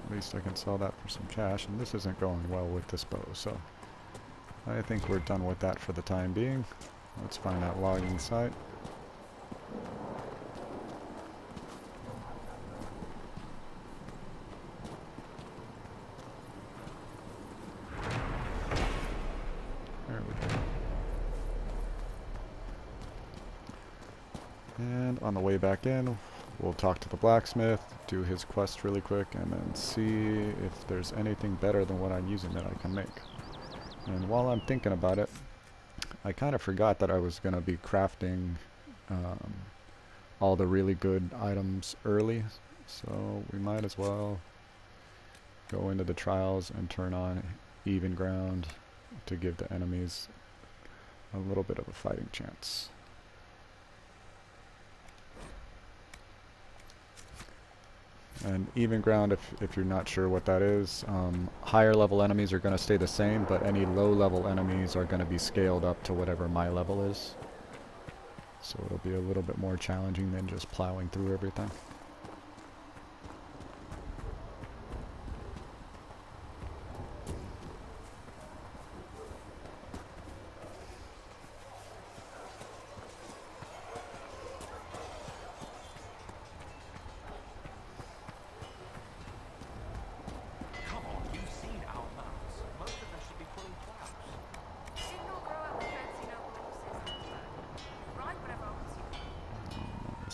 At least I can sell that for some cash, and this isn't going well with this bow, so I think we're done with that for the time being. Let's find that logging site. There we go. And on the way back in, we'll talk to the blacksmith, do his quest really quick, and then see if there's anything better than what I'm using that I can make. And while I'm thinking about it, I kind of forgot that I was going to be crafting all the really good items early, so we might as well go into the trials and turn on even ground to give the enemies a little bit of a fighting chance. And even ground, if you're not sure what that is, higher level enemies are going to stay the same, but any low level enemies are going to be scaled up to whatever my level is. So it'll be a little bit more challenging than just plowing through everything.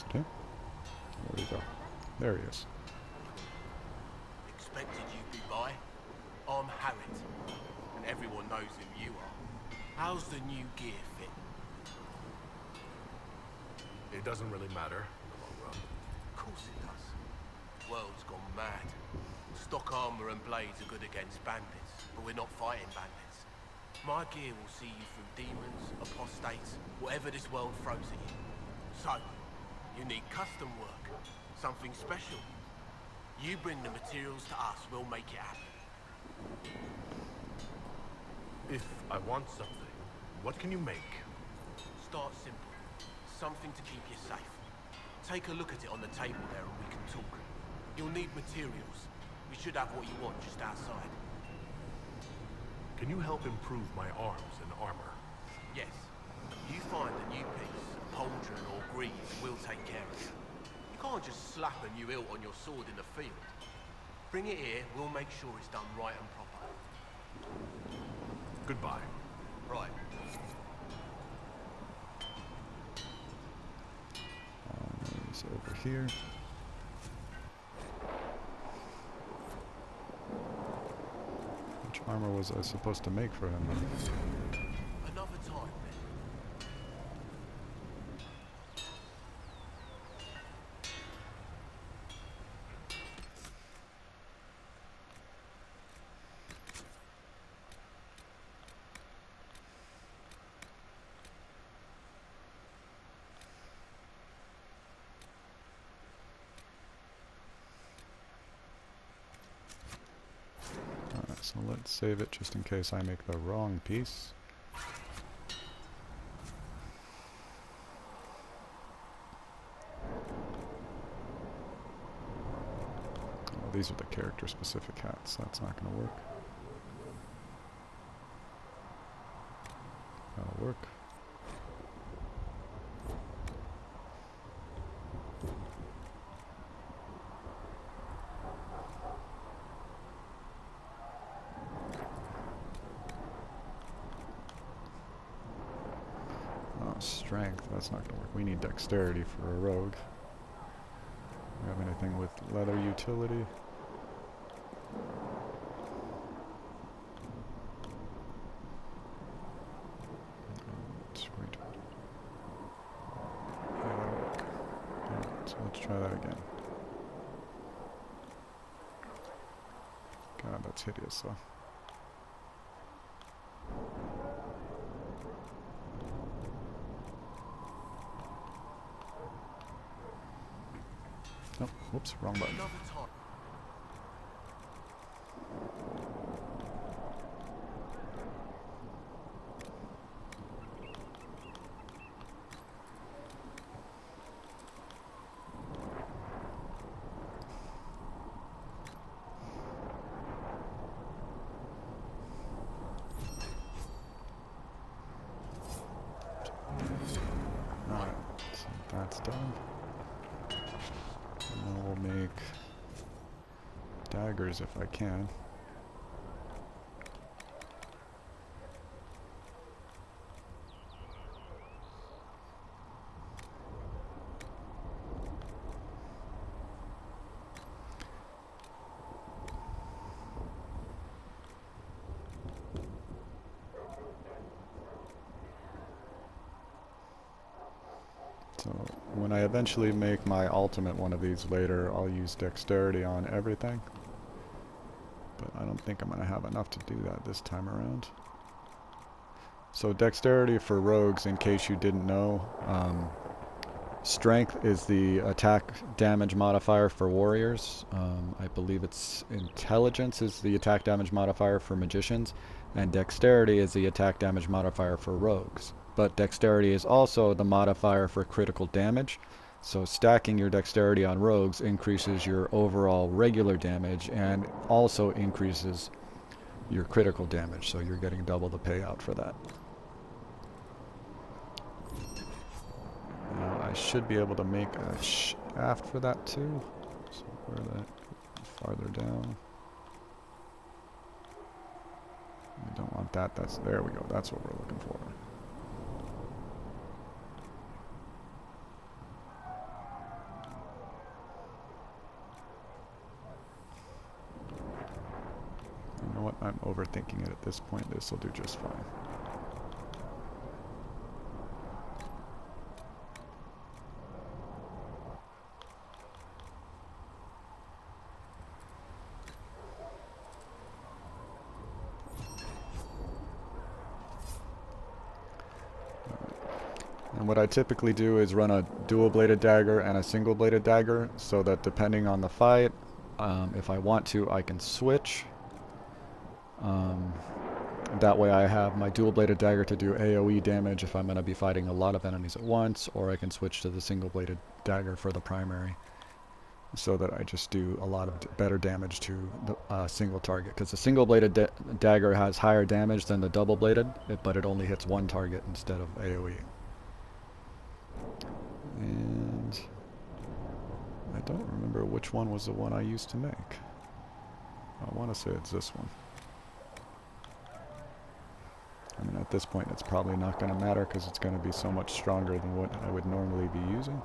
Okay. There we go. There he is. Expected you'd be by. I'm Harriet, and everyone knows who you are. How's the new gear fit? It doesn't really matter in the long run. Of course it does. The world's gone mad. Stock armor and blades are good against bandits, but we're not fighting bandits. My gear will see you through demons, apostates, whatever this world throws at you. So, you need custom work, something special. You bring the materials to us, we'll make it happen. If I want something, what can you make? Start simple. Something to keep you safe. Take a look at it on the table there and we can talk. You'll need materials. We should have what you want just outside. Can you help improve my arms and armor? Yes. You find a new piece, pauldron or greaves, we'll take care of you. You can't just slap a new hilt on your sword in the field. Bring it here, we'll make sure it's done right and proper. Goodbye. Right. He's over here. Which armor was I supposed to make for him then? Another time, then. Alright, so let's save it just in case I make the wrong piece. Oh, these are the character specific hats, so that's not going to work. That'll work. Strength, that's not going to work. We need dexterity for a rogue. Do we have anything with leather utility? Sweet. Yeah, that'll work. Alright, so let's try that again. God, that's hideous though. Oh, whoops, wrong button. Alright, so that's done. And then we'll make daggers if I can. So when I eventually make my ultimate one of these later, I'll use dexterity on everything. But I don't think I'm going to have enough to do that this time around. So dexterity for rogues, in case you didn't know, strength is the attack damage modifier for warriors. I believe it's intelligence is the attack damage modifier for magicians, and dexterity is the attack damage modifier for rogues. But dexterity is also the modifier for critical damage, so stacking your dexterity on rogues increases your overall regular damage and also increases your critical damage, so you're getting double the payout for that. Now I should be able to make a shaft for that too, so where that farther down. We don't want that, there we go, that's what we're looking for. You know what, I'm overthinking it at this point. This will do just fine. And what I typically do is run a dual-bladed dagger and a single-bladed dagger, so that depending on the fight, if I want to, I can switch. That way I have my dual-bladed dagger to do AoE damage if I'm going to be fighting a lot of enemies at once, or I can switch to the single-bladed dagger for the primary, so that I just do a lot of better damage to the single target. Because the single-bladed dagger has higher damage than the double-bladed, but it only hits one target instead of AoE. And I don't remember which one was the one I used to make. I want to say it's this one. I mean, at this point it's probably not going to matter because it's going to be so much stronger than what I would normally be using.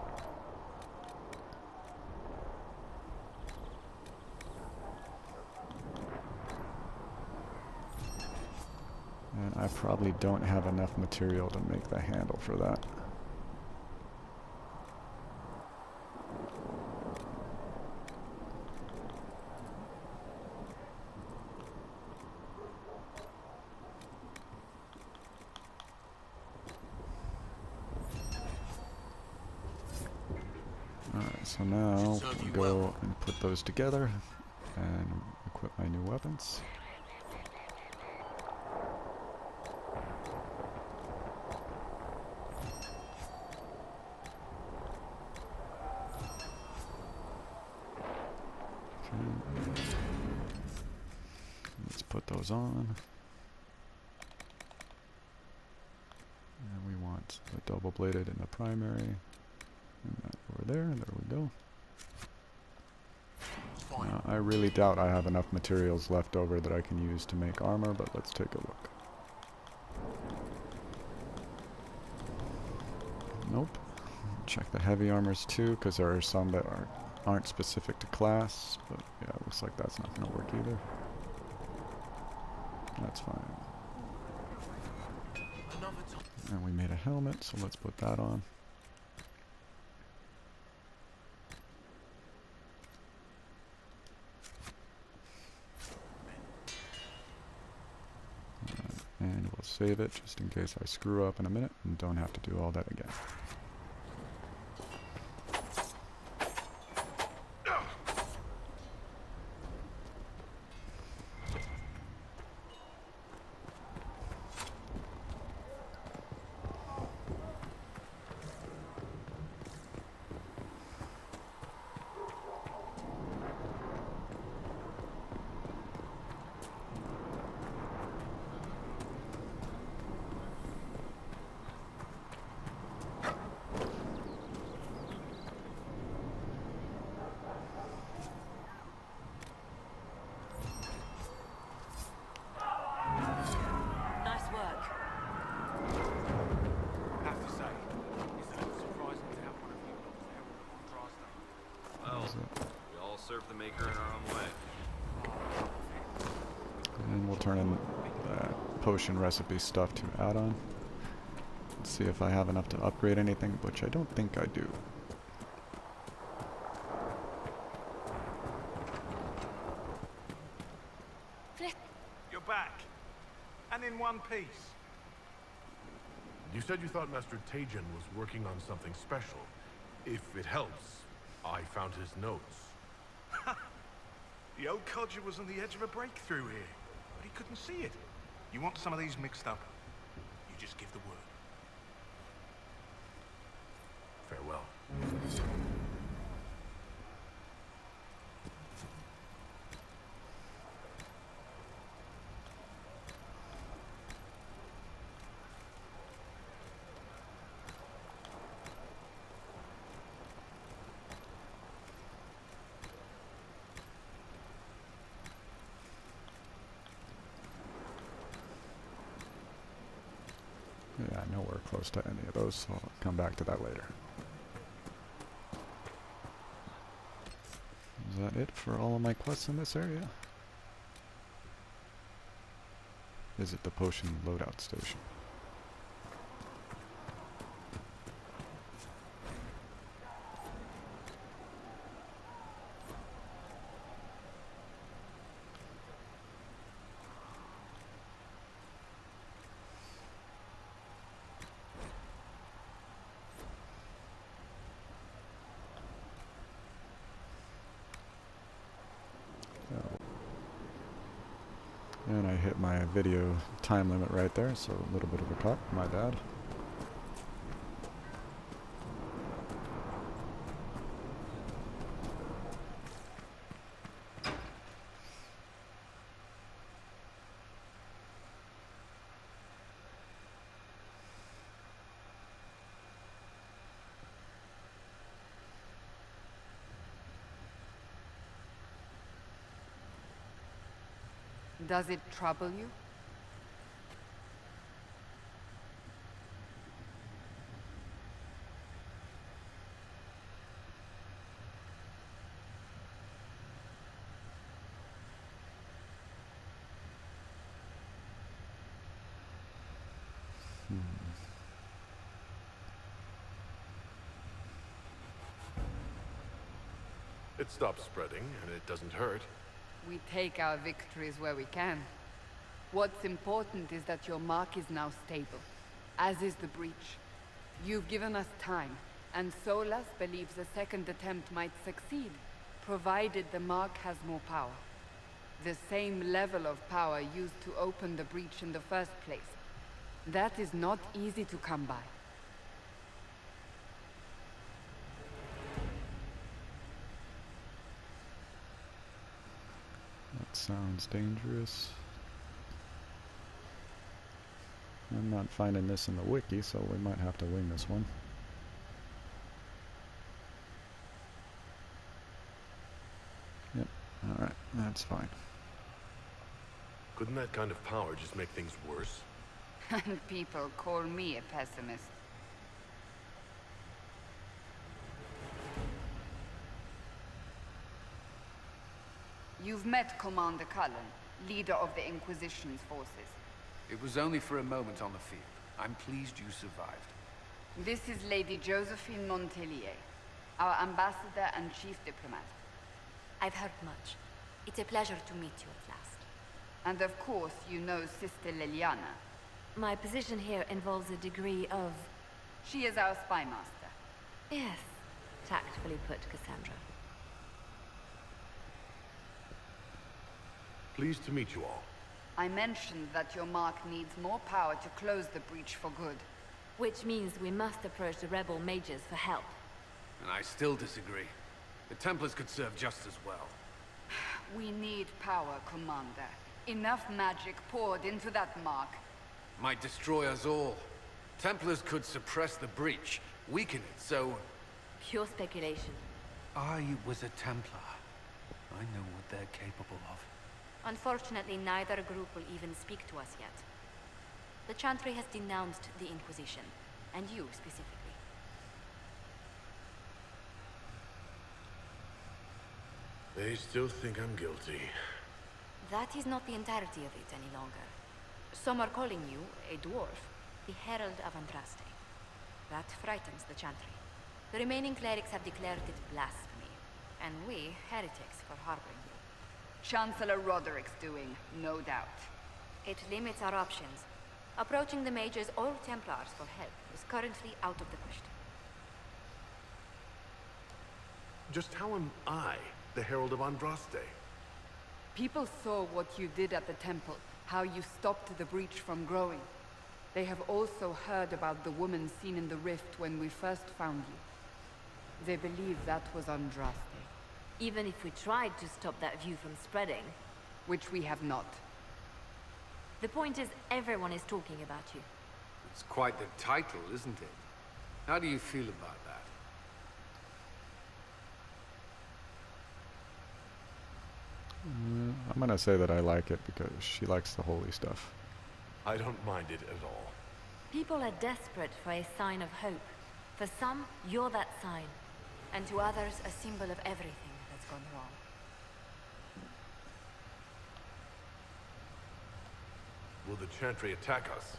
And I probably don't have enough material to make the handle for that. Alright, so now we'll go and put those together and equip my new weapons. Okay. Let's put those on. And we want the double-bladed in the primary. And that over there, there we go. Now, I really doubt I have enough materials left over that I can use to make armor, but let's take a look. Nope. Check the heavy armors too, because there are some that aren't specific to class, but yeah, it looks like that's not going to work either. That's fine. And we made a helmet, so let's put that on. And we'll save it just in case I screw up in a minute and don't have to do all that again. Serve the maker in our own way. And we'll turn in potion recipe stuff to add on. Let's see if I have enough to upgrade anything, which I don't think I do. You're back. And in one piece. You said you thought Master Tajan was working on something special. If it helps, I found his notes. The old codger was on the edge of a breakthrough here, but he couldn't see it. You want some of these mixed up, you just give the word. Farewell. Yeah, nowhere close to any of those, so I'll come back to that later. Is that it for all of my quests in this area? Is it the potion loadout station? And I hit my video time limit right there, so a little bit of a cut, my bad. Does it trouble you? It stops spreading, and it doesn't hurt. We take our victories where we can. What's important is that your mark is now stable, as is the breach. You've given us time, and Solas believes a second attempt might succeed, provided the mark has more power. The same level of power used to open the breach in the first place. That is not easy to come by. That sounds dangerous. I'm not finding this in the wiki, so we might have to wing this one. Yep, alright, that's fine. Couldn't that kind of power just make things worse? And people call me a pessimist. You've met Commander Cullen, leader of the Inquisition's forces. It was only for a moment on the field. I'm pleased you survived. This is Lady Josephine Montelier, our ambassador and chief diplomat. I've heard much. It's a pleasure to meet you at last. And of course, you know Sister Liliana. My position here involves a degree of... She is our spy master. Yes, tactfully put, Cassandra. Pleased to meet you all. I mentioned that your mark needs more power to close the breach for good. Which means we must approach the rebel mages for help. And I still disagree. The Templars could serve just as well. We need power, Commander. Enough magic poured into that mark. Might destroy us all. Templars could suppress the breach, weaken it, so... Pure speculation. I was a Templar. I know what they're capable of. Unfortunately, neither group will even speak to us yet. The Chantry has denounced the Inquisition, and you specifically. They still think I'm guilty. That is not the entirety of it any longer. Some are calling you, a dwarf, the Herald of Andraste. That frightens the Chantry. The remaining clerics have declared it blasphemy, and we, heretics, for harboring you. Chancellor Roderick's doing, no doubt. It limits our options. Approaching the mages or Templars for help is currently out of the question. Just how am I the Herald of Andraste? People saw what you did at the temple, how you stopped the breach from growing. They have also heard about the woman seen in the rift when we first found you. They believe that was Andraste. Even if we tried to stop that view from spreading... Which we have not. The point is, everyone is talking about you. It's quite the title, isn't it? How do you feel about that? I'm gonna say that I like it because she likes the holy stuff. I don't mind it at all. People are desperate for a sign of hope. For some, you're that sign. And to others, a symbol of everything that's gone wrong. Will the Chantry attack us?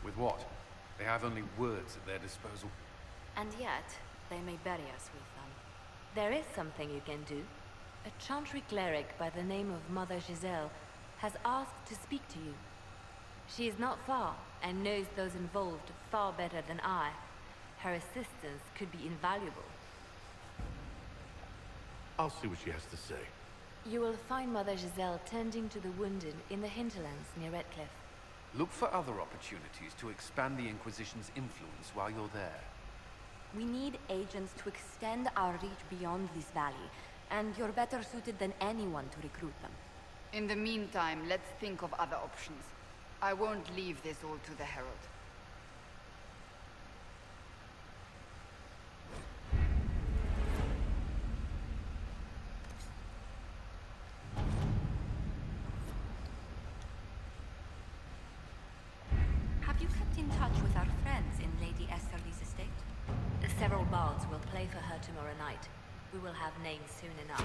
With what? They have only words at their disposal. And yet, they may bury us with them. There is something you can do. A Chantry cleric by the name of Mother Giselle has asked to speak to you. She is not far, and knows those involved far better than I. Her assistance could be invaluable. I'll see what she has to say. You will find Mother Giselle tending to the wounded in the hinterlands near Redcliffe. Look for other opportunities to expand the Inquisition's influence while you're there. We need agents to extend our reach beyond this valley, and you're better suited than anyone to recruit them. In the meantime, let's think of other options. I won't leave this all to the Herald. Have you kept in touch with our friends in Lady Esterly's estate? Several bards will play for her tomorrow night. We will have names soon enough.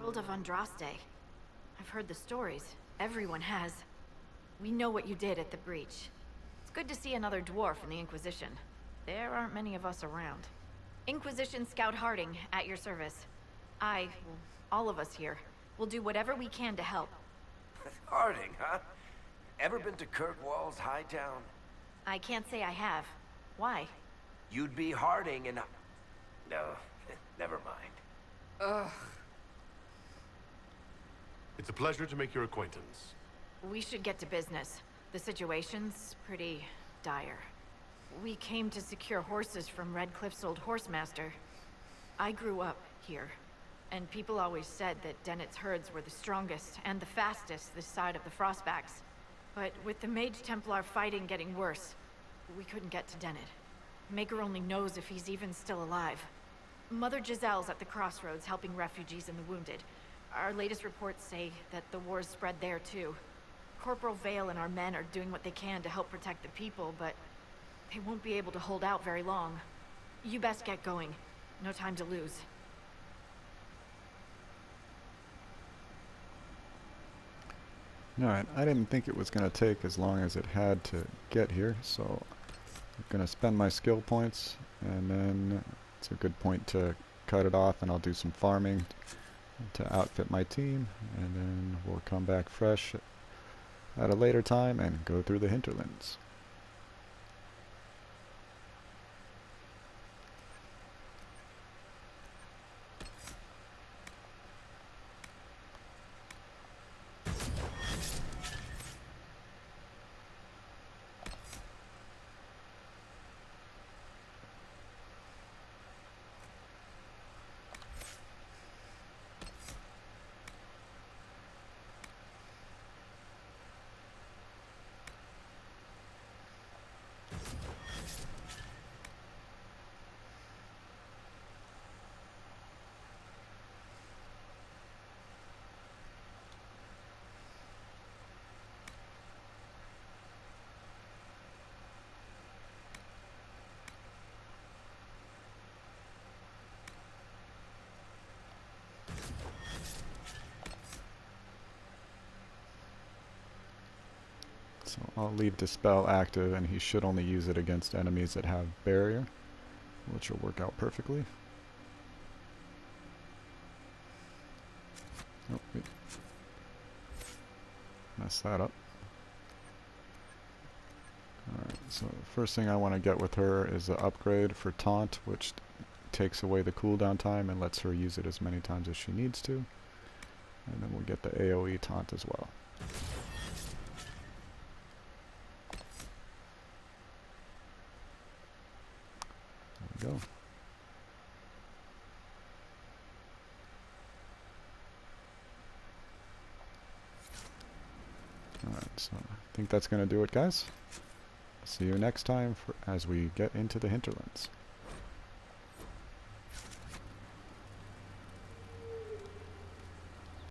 World of Andraste. I've heard the stories. Everyone has. We know what you did at the breach. It's good to see another dwarf in the Inquisition. There aren't many of us around. Inquisition Scout Harding, at your service. All of us here, will do whatever we can to help. Harding, huh? Ever been to Kirkwall's Hightown? I can't say I have. Why? You'd be Harding and... No, never mind. Ugh. It's a pleasure to make your acquaintance. We should get to business. The situation's pretty dire. We came to secure horses from Redcliffe's old horsemaster. I grew up here, and people always said that Dennett's herds were the strongest and the fastest this side of the Frostbacks. But with the Mage Templar fighting getting worse, we couldn't get to Dennett. Maker only knows if he's even still alive. Mother Giselle's at the crossroads helping refugees and the wounded. Our latest reports say that the war's spread there too. Corporal Vale and our men are doing what they can to help protect the people, but they won't be able to hold out very long. You best get going. No time to lose. Alright, I didn't think it was going to take as long as it had to get here, so I'm going to spend my skill points, and then it's a good point to cut it off, and I'll do some farming to outfit my team, and then we'll come back fresh at a later time and go through the hinterlands. So I'll leave Dispel active, and he should only use it against enemies that have barrier, which will work out perfectly. Oh, wait. Mess that up. Alright, so the first thing I want to get with her is the upgrade for Taunt, which takes away the cooldown time and lets her use it as many times as she needs to. And then we'll get the AoE Taunt as well. There we go. Alright, so I think that's going to do it, guys. See you next time as we get into the hinterlands.